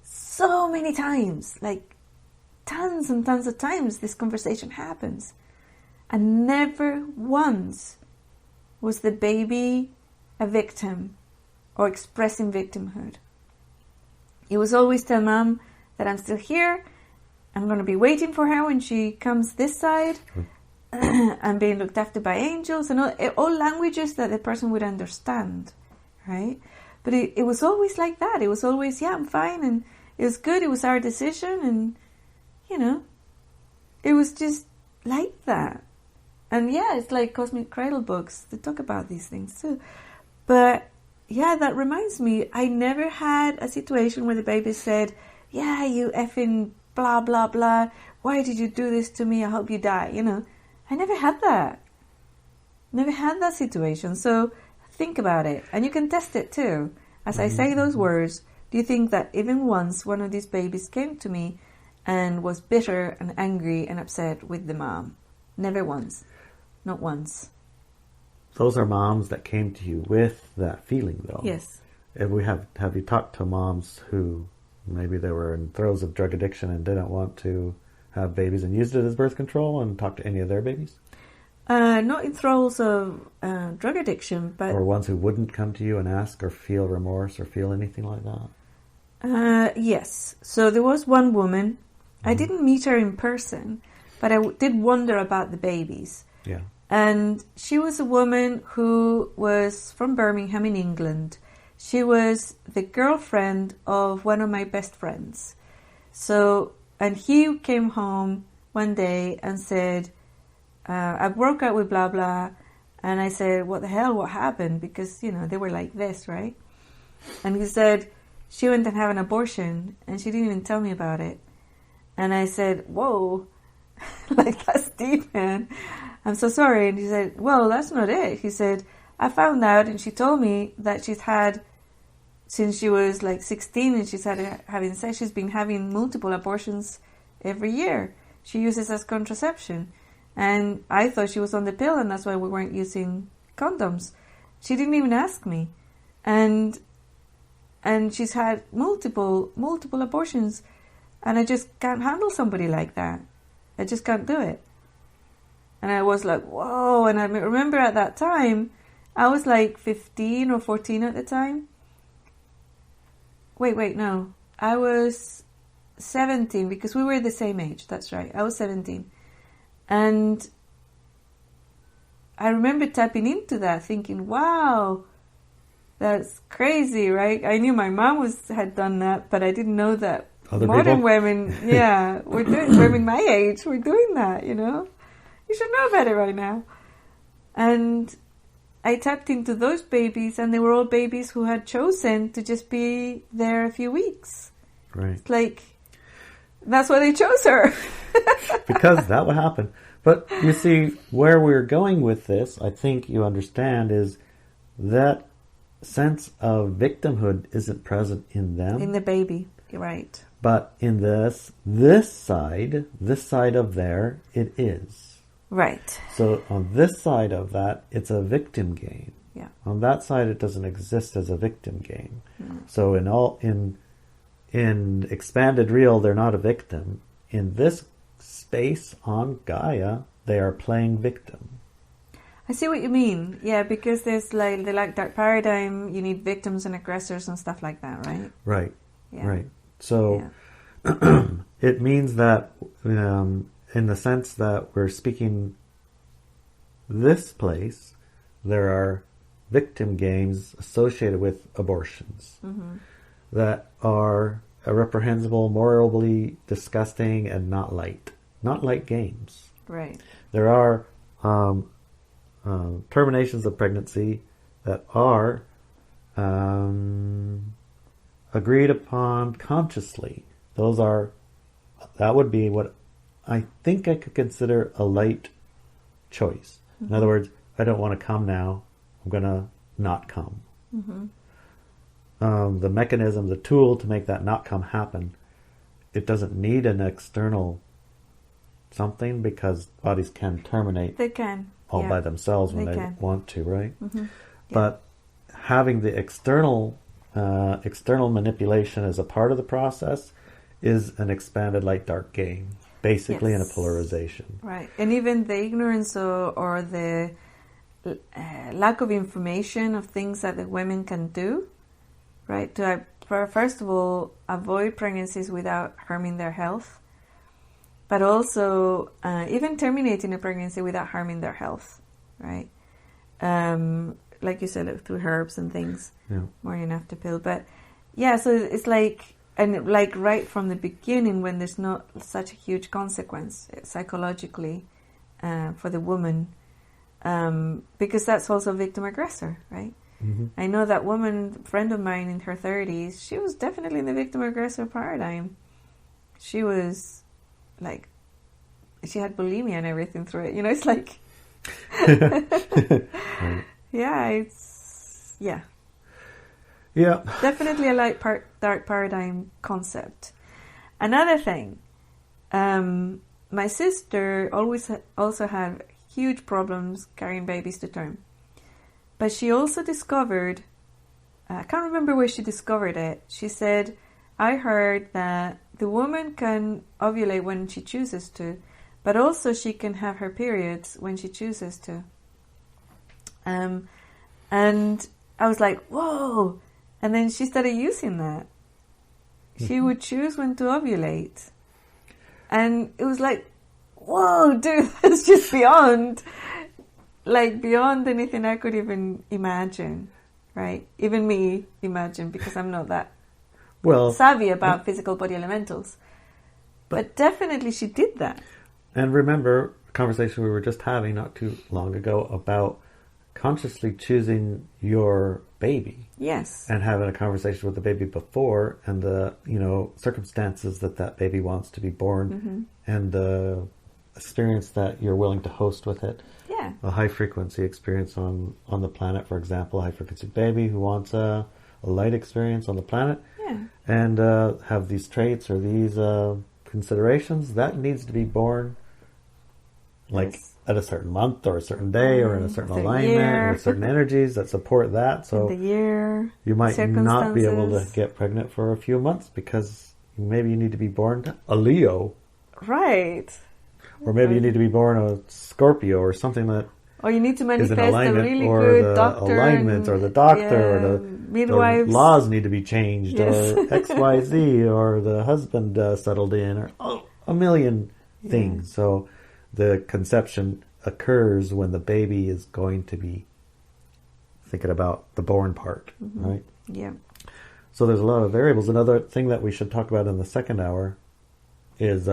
So many times, like tons and tons of times, this conversation happens. And never once was the baby a victim or expressing victimhood. It was always tell mom that I'm still here. I'm going to be waiting for her when she comes this side. I'm being looked after by angels and all languages that the person would understand, right? But it was always like that. It was always, yeah, I'm fine, and it was good. It was our decision, and, it was just like that. And yeah, it's like Cosmic Cradle books. They talk about these things too. But yeah, that reminds me, I never had a situation where the baby said, yeah, you effing blah, blah, blah. Why did you do this to me? I hope you die. I never had that. Never had that situation. So think about it. And you can test it too. As I say those words, do you think that even once one of these babies came to me and was bitter and angry and upset with the mom? Never once. Not once. Those are moms that came to you with that feeling, though. Yes. Have you talked to moms who maybe they were in throes of drug addiction and didn't want to have babies and used it as birth control, and talked to any of their babies? Not in throes of drug addiction, but... Or ones who wouldn't come to you and ask or feel remorse or feel anything like that? Yes. So there was one woman. I didn't meet her in person, but I did wonder about the babies. Yeah. And she was a woman who was from Birmingham in England. She was the girlfriend of one of my best friends. And he came home one day and said, I broke up with blah, blah. And I said, what the hell, what happened? Because, they were like this, right? And he said, she went and had an abortion and she didn't even tell me about it. And I said, whoa, like that's deep, man. I'm so sorry. And he said, well, that's not it. He said, I found out and she told me that she's had, since she was like 16 and she's having sex, she's been having multiple abortions every year. She uses as contraception. And I thought she was on the pill and that's why we weren't using condoms. She didn't even ask me. And she's had multiple abortions. And I just can't handle somebody like that. I just can't do it. And I was like, whoa. And I remember at that time, I was like 15 or 14 at the time. Wait, no. I was 17 because we were the same age. That's right. I was 17. And I remember tapping into that thinking, wow, that's crazy, right? I knew my mom had done that, but I didn't know that Other modern people? women, women my age were doing that, you know? You should know better right now. And I tapped into those babies, and they were all babies who had chosen to just be there a few weeks. Right. It's like, that's why they chose her. Because that would happen. But you see, where we're going with this, I think you understand, is that sense of victimhood isn't present in them. In the baby, you're right. But in this side of there, it is. Right. So on this side of that, it's a victim game. Yeah. On that side, it doesn't exist as a victim game. So in expanded real, they're not a victim. In this space on Gaia, they are playing victim. I see what you mean. Yeah, because there's like the dark paradigm, you need victims and aggressors and stuff like that, right? Right. Yeah. Right. So it means that in the sense that we're speaking this place, there are victim games associated with abortions that are reprehensible, morally disgusting, and not light games. Right. There are terminations of pregnancy that are agreed upon consciously. That would be what I think I could consider a light choice. In other words, I don't want to come now. I'm going to not come. The mechanism, the tool to make that not come happen, it doesn't need an external something because bodies can terminate. They can. All by themselves when they can. want to, right? Yeah. But having the external manipulation as a part of the process is an expanded light-dark game, basically in a polarization. Right. And even the ignorance or the lack of information of things that the women can do, right? To first of all, avoid pregnancies without harming their health, but also even terminating a pregnancy without harming their health, right? Like you said, through herbs and things, morning after pill. But yeah, so it's like, and like right from the beginning when there's not such a huge consequence psychologically for the woman, because that's also victim-aggressor, right? I know that woman, friend of mine in her 30s, she was definitely in the victim-aggressor paradigm. She was like, she had bulimia and everything through it. You know, it's like, Yeah. Definitely a dark paradigm concept. Another thing, my sister also had huge problems carrying babies to term. But she also discovered, I can't remember where she discovered it. She said, I heard that the woman can ovulate when she chooses to, but also she can have her periods when she chooses to. And I was like, whoa. And then she started using that. She would choose when to ovulate. And it was like, whoa, dude, that's just beyond anything I could even imagine, right? Even me imagine, because I'm not that savvy about physical body elementals. But definitely she did that. And remember a conversation we were just having not too long ago about consciously choosing your baby. Yes. And having a conversation with the baby before and the, circumstances that baby wants to be born and the experience that you're willing to host with it. Yeah. A high frequency experience on the planet, for example, a high frequency baby who wants a light experience on the planet. Yeah. And have these traits or these considerations, that needs to be born at a certain month or a certain day or in a certain alignment with certain energies that support that. So the year, you might not be able to get pregnant for a few months because maybe you need to be born a Leo. Right. Or maybe you need to be born a Scorpio or something that or you need to is in manifest a alignment, really or good the doctor alignment or the doctor or the midwives. The laws need to be changed, Yes. or XYZ, or the husband settled in, or a million things. So the conception occurs when the baby is going to be thinking about the born part, right? Yeah. So there's a lot of variables. Another thing that we should talk about in the second hour is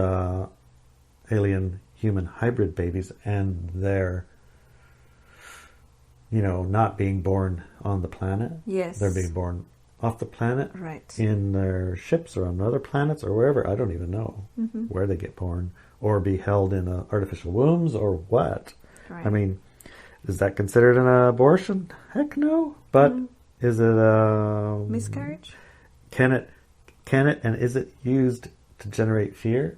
alien-human hybrid babies and their, not being born on the planet. Yes. They're being born off the planet, Right. in their ships or on other planets or wherever. I don't even know where they get born, or be held in artificial wombs, or what. Right. I mean, is that considered an abortion? Heck no. But is it a Miscarriage? Can it, and is it used to generate fear?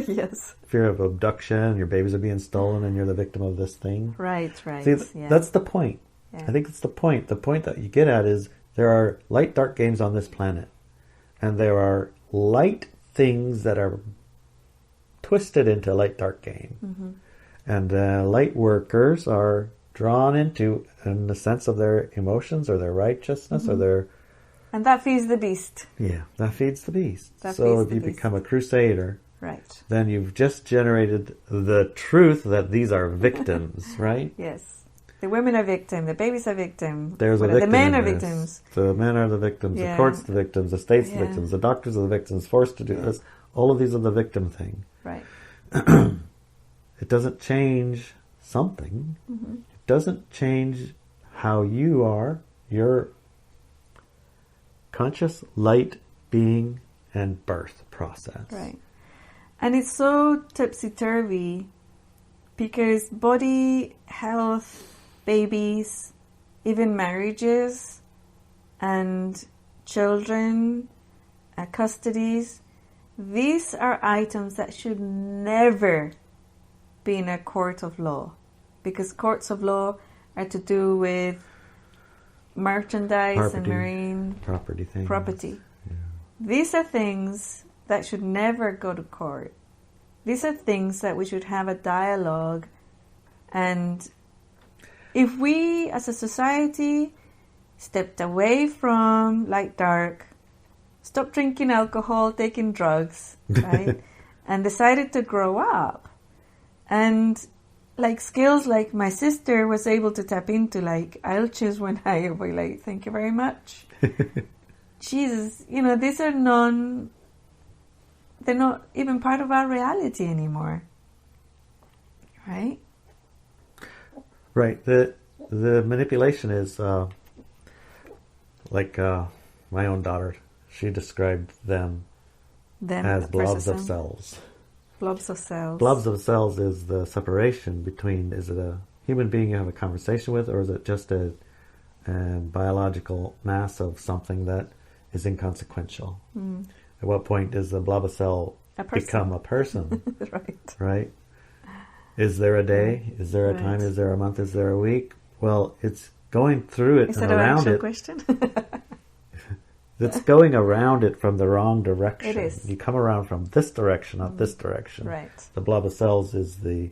Yes. Fear of abduction, your babies are being stolen, and you're the victim of this thing. Right. See, Yeah. that's the point. Yeah. I think it's the point. The point that you get at is there are light-dark games on this planet, and there are light things that are twisted into a light-dark game. And light workers are drawn into, in the sense of their emotions or their righteousness or their... And that feeds the beast. Yeah, that feeds the beast. That So feeds if the you beast. become a crusader, Right. then you've just generated the truth that these are victims, right? Yes. The women are victims. The babies are victims. There's a The victim men in are this. victims. The men are the victims. Yeah. The court's the victims. The state's the Yeah. victims. The doctors are the victims. Forced to do this. All of these are the victim thing. Right. It doesn't change something. It doesn't change how you are. Your conscious light being and birth process. Right. And it's so topsy-turvy because body, health, babies, even marriages and children, custodies, these are items that should never be in a court of law, because courts of law are to do with merchandise and marine property things. property. These are things that should never go to court. These are things that we should have a dialogue. And if we as a society stepped away from light dark, stopped drinking alcohol, taking drugs, right, and decided to grow up, and like skills like my sister was able to tap into, like, I'll choose when I will be like, thank you very much. Jesus, these are they're not even part of our reality anymore. Right? Right. The manipulation is like my own daughter. She described them as blobs of cells. Blobs of cells. Blobs of cells is the separation between, is it a human being you have a conversation with, or is it just a biological mass of something that is inconsequential? At what point does the blob of cell become a person? Right. Right? Is there a day? Is there a time? Is there a month? Is there a week? Well, it's going through it Is and that an around actual it. question? It's going around it from the wrong direction. It is. You come around from this direction, not this direction. Right. The blob of cells is the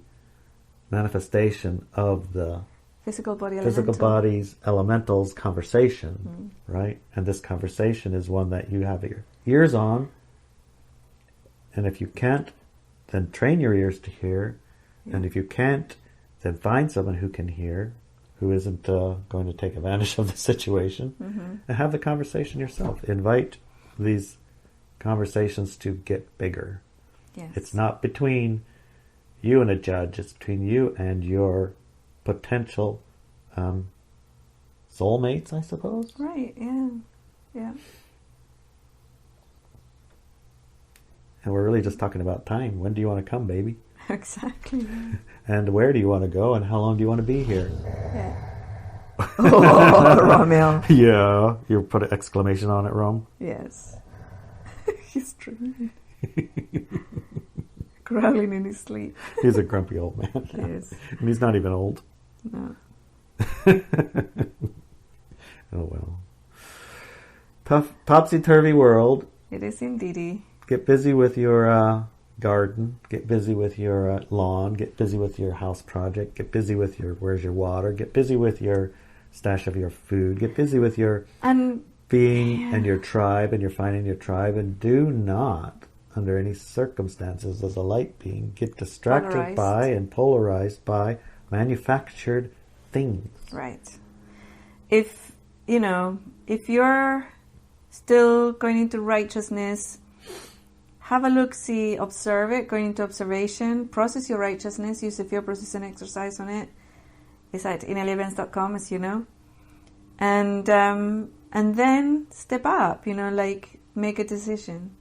manifestation of the Physical body physical elemental. body's elementals conversation, right? And this conversation is one that you have your ears on. And if you can't, then train your ears to hear. And if you can't, then find someone who can hear, who isn't going to take advantage of the situation, and have the conversation yourself. Invite these conversations to get bigger. Yes. It's not between you and a judge. It's between you and your potential soulmates, I suppose. Right, yeah. And we're really just talking about time. When do you want to come, baby? Exactly. And where do you want to go? And how long do you want to be here? Yeah. Oh, Romeo. Yeah. You put an exclamation on it, Rome? Yes. He's dreaming. Growling in his sleep. He's a grumpy old man. Yes. And he's not even old. No. Oh, well. Topsy-turvy world. It is indeed. Get busy with your garden. Get busy with your lawn. Get busy with your house project. Get busy with your where's your water. Get busy with your stash of your food. Get busy with your And being and your tribe, and you're finding your tribe, and do not, under any circumstances, as a light being, get distracted by and polarized by manufactured things. Right. If you're still going into righteousness, have a look, see, observe it, going into observation, process your righteousness, use the field process and exercise on it. It's at ineliabenz.com, as you know. And then step up, make a decision.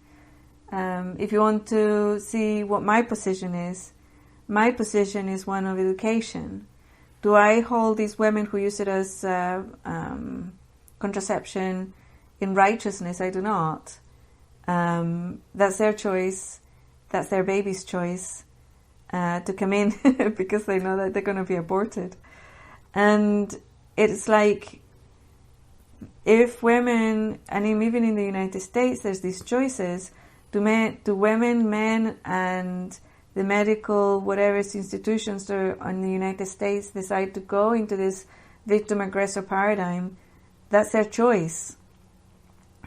If you want to see what my position is one of education. Do I hold these women who use it as contraception in righteousness? I do not. That's their choice. That's their baby's choice to come in because they know that they're going to be aborted. And it's like, if women, and even in the United States, there's these choices. Do women, men, and the medical, whatever institutions in the United States decide to go into this victim-aggressor paradigm? That's their choice,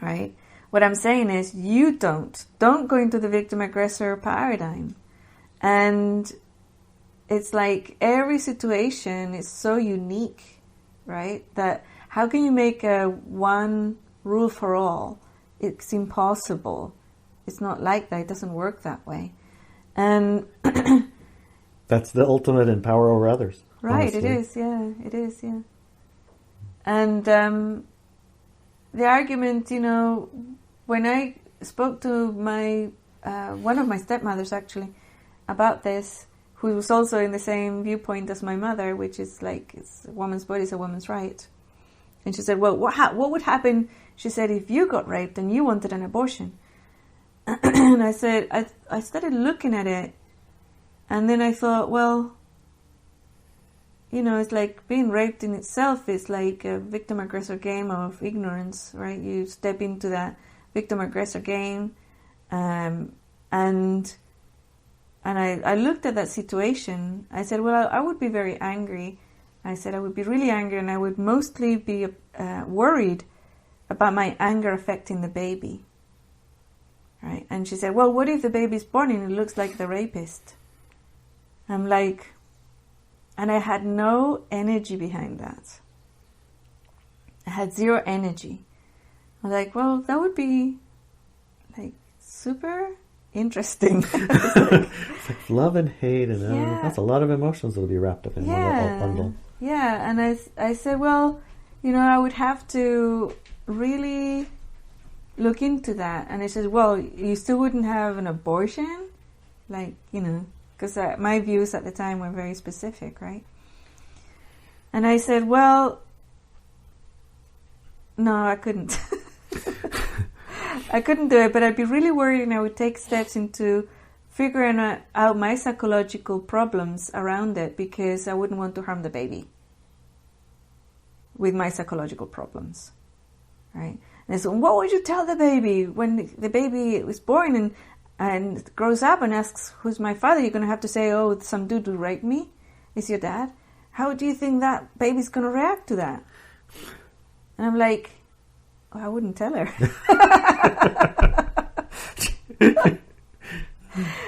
right? What I'm saying is, you don't go into the victim-aggressor paradigm. And it's like every situation is so unique, right? That how can you make a one rule for all? It's impossible. It's not like that. It doesn't work that way. And that's the ultimate in power over others. Right, honestly. It is, yeah. And the argument, when I spoke to my one of my stepmothers, actually, about this, who was also in the same viewpoint as my mother, which is like, it's a woman's body is a woman's right. And she said, well, what would happen, she said, if you got raped and you wanted an abortion? And I said, I started looking at it, and then I thought, well, it's like being raped in itself is like a victim-aggressor game of ignorance, right? You step into that victim-aggressor game, and I looked at that situation. I said, well, I would be very angry. I said, I would be really angry, and I would mostly be worried about my anger affecting the baby. Right? And she said, well, what if the baby's born and it looks like the rapist? I'm like, and I had no energy behind that. I had zero energy. I'm like, well, that would be like super interesting. It's like love and hate, and that's a lot of emotions that'll be wrapped up in one bundle. Yeah, and I said, well, I would have to really look into that. And I said, well, you still wouldn't have an abortion? Like, because my views at the time were very specific, right? And I said, well, no, I couldn't. I couldn't do it, but I'd be really worried, and I would take steps into figuring out my psychological problems around it, because I wouldn't want to harm the baby with my psychological problems, right? And so, what would you tell the baby when the baby is born and grows up and asks, who's my father? You're going to have to say, oh, some dude who raped me is your dad. How do you think that baby's going to react to that? And I'm like, oh, I wouldn't tell her.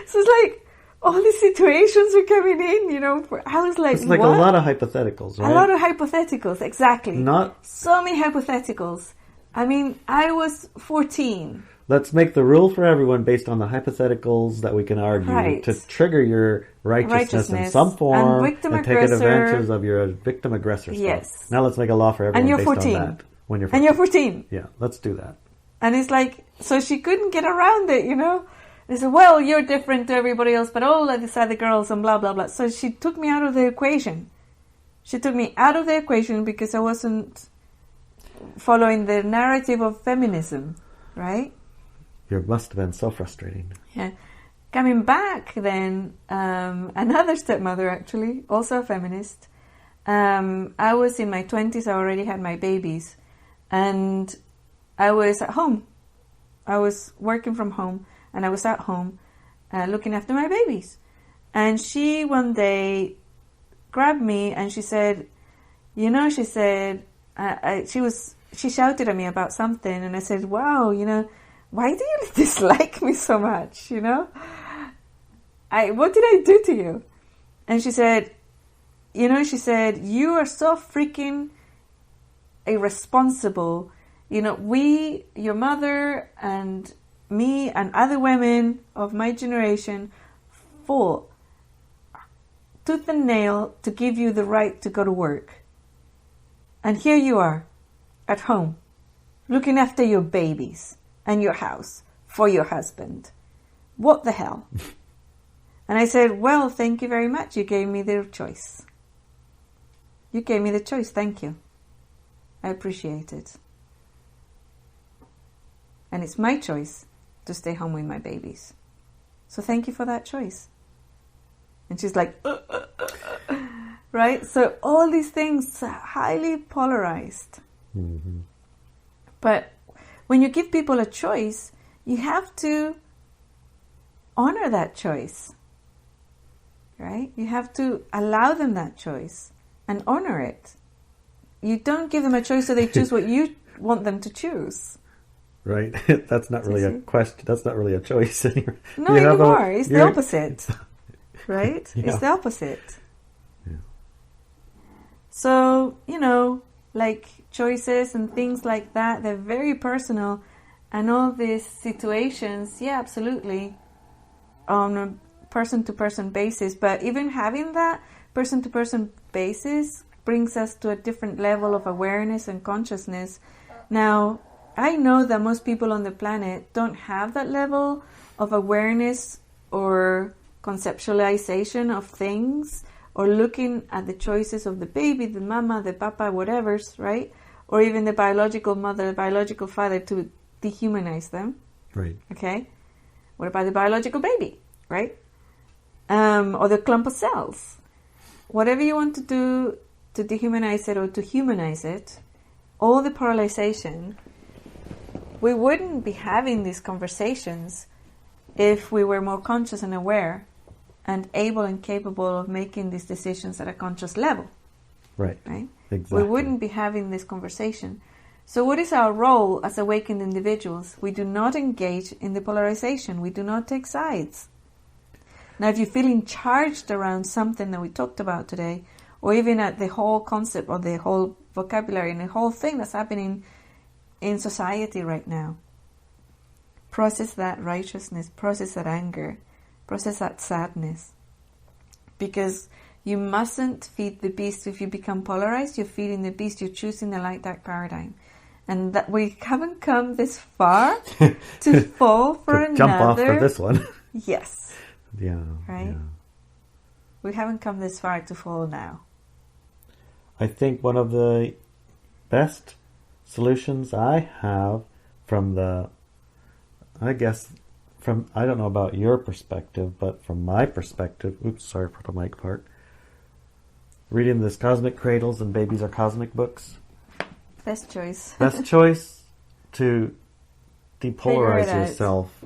So it's like, all these situations are coming in, I was like, it's like what? A lot of hypotheticals, right? A lot of hypotheticals, exactly. Not so many hypotheticals. I mean, I was 14. Let's make the rule for everyone based on the hypotheticals that we can argue to trigger your righteousness in some form and take advantage of your victim-aggressor stuff. Yes. Now let's make a law for everyone and you're based 14. on that. When you're 14. And you're 14. Yeah, let's do that. And it's like, so she couldn't get around it, They said, well, you're different to everybody else, but all of these other girls and blah, blah, blah. So she took me out of the equation. She took me out of the equation because I wasn't following the narrative of feminism, right? You must have been so frustrating. Yeah. Coming back then, another stepmother actually, also a feminist. I was in my 20s, I already had my babies. And I was at home. I was working from home. And I was at home looking after my babies. And she one day grabbed me and she said, she was she shouted at me about something, and I said, wow, why do you dislike me so much, what did I do to you? And she said, you are so freaking irresponsible. Your mother and me and other women of my generation fought tooth and nail to give you the right to go to work. And here you are, at home, looking after your babies and your house for your husband. What the hell? And I said, well, thank you very much. You gave me the choice. You gave me the choice. Thank you. I appreciate it. And it's my choice to stay home with my babies. So thank you for that choice. And she's like, right? So all these things are highly polarized. Mm-hmm. But when you give people a choice, you have to honor that choice. Right? You have to allow them that choice and honor it. You don't give them a choice so they choose what you want them to choose. Right? That's not really a question. That's not really a choice. No, anymore. It's the opposite. Right? Yeah. It's the opposite. Yeah. So, like choices and things like that, they're very personal. And all these situations, yeah, absolutely, on a person-to-person basis. But even having that person-to-person basis brings us to a different level of awareness and consciousness. Now, I know that most people on the planet don't have that level of awareness or conceptualization of things, or looking at the choices of the baby, the mama, the papa, whatever's, right? Or even the biological mother, the biological father, to dehumanize them. Right. Okay? What about the biological baby, right? Or the clump of cells. Whatever you want to do to dehumanize it or to humanize it, all the polarization, we wouldn't be having these conversations if we were more conscious and aware and able and capable of making these decisions at a conscious level. Right. Right? Exactly. We wouldn't be having this conversation. So what is our role as awakened individuals? We do not engage in the polarization. We do not take sides. Now, if you're feeling charged around something that we talked about today, or even at the whole concept or the whole vocabulary and the whole thing that's happening in society right now, process that righteousness, process that anger, process that sadness. Because you mustn't feed the beast. If you become polarized, you're feeding the beast. You're choosing the light-dark paradigm. And that we haven't come this far to fall for to another. Jump off for this one. Yes. Yeah. Right? Yeah. We haven't come this far to fall now. I think one of the best solutions I have from I don't know about your perspective, but from my perspective, sorry for the mic part, reading this Cosmic Cradles and Babies Are Cosmic books. Best choice. Best choice to depolarize Figure it out. yourself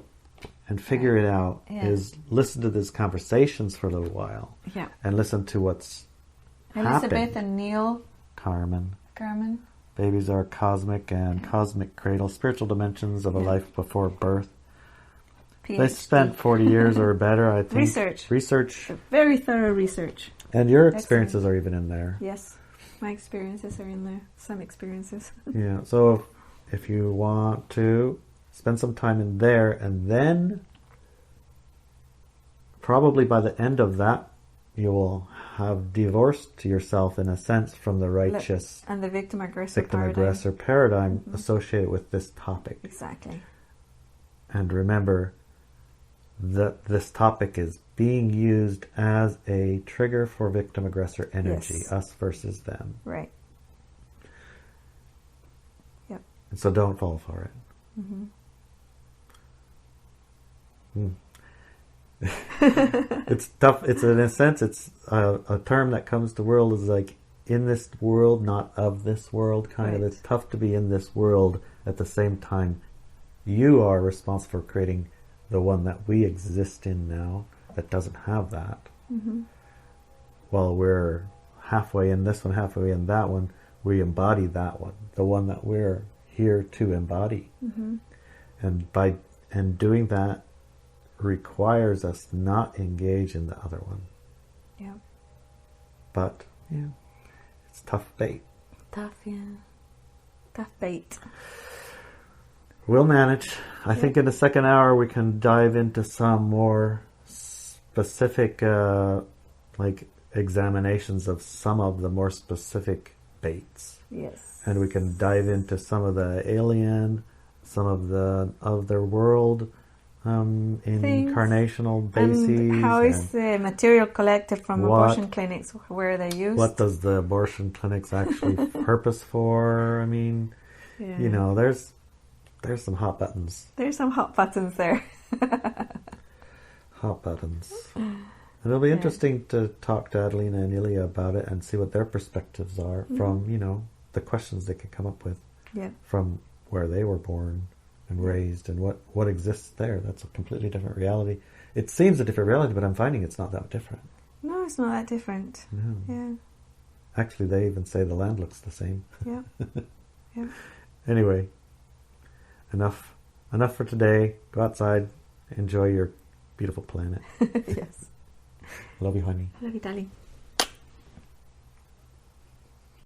and figure it out is listen to these conversations for a little while. Yeah. And listen to what's Elizabeth happening. and Neil Carman. Babies Are Cosmic and Cosmic Cradle, Spiritual Dimensions of a Life Before Birth. PhD. They spent 40 years or better, I think. Research. Very thorough research. And your experiences are even in there. Yes. My experiences are in there. Some experiences. Yeah. So if you want to spend some time in there, and then probably by the end of that, you will have divorced yourself in a sense from the righteous and the victim-aggressor paradigm associated with this topic. Exactly. And remember that this topic is being used as a trigger for victim-aggressor energy, us versus them. Right. Yep. And so don't fall for it. It's tough. It's in a sense, it's a term that comes to world is like in this world, not of this world kind of. It's tough to be in this world at the same time. You are responsible for creating the one that we exist in now that doesn't have that. While we're halfway in this one, halfway in that one, we embody that one, the one that we're here to embody. Mm-hmm. And doing that requires us not engage in the other one. Yeah. But yeah, it's tough bait. Tough, yeah. Tough bait. We'll manage. I think in the second hour we can dive into some more specific like examinations of some of the more specific baits. Yes. And we can dive into some of the alien, some of the other world incarnational bases. And how is the material collected from abortion clinics? Where are they used? What does the abortion clinics actually purpose for? I mean, you know, there's some hot buttons. There's some hot buttons there. Hot buttons. And it'll be interesting to talk to Adelina and Inelia about it and see what their perspectives are from, you know, the questions they could come up with from where they were born and raised and what exists there. That's a completely different reality. It seems a different reality, but I'm finding it's not that different. No, it's not that different. No. Yeah. Actually, they even say the land looks the same. Yeah. Yeah. Anyway, enough for today. Go outside, enjoy your beautiful planet. Yes. Love you, honey. Love you, darling.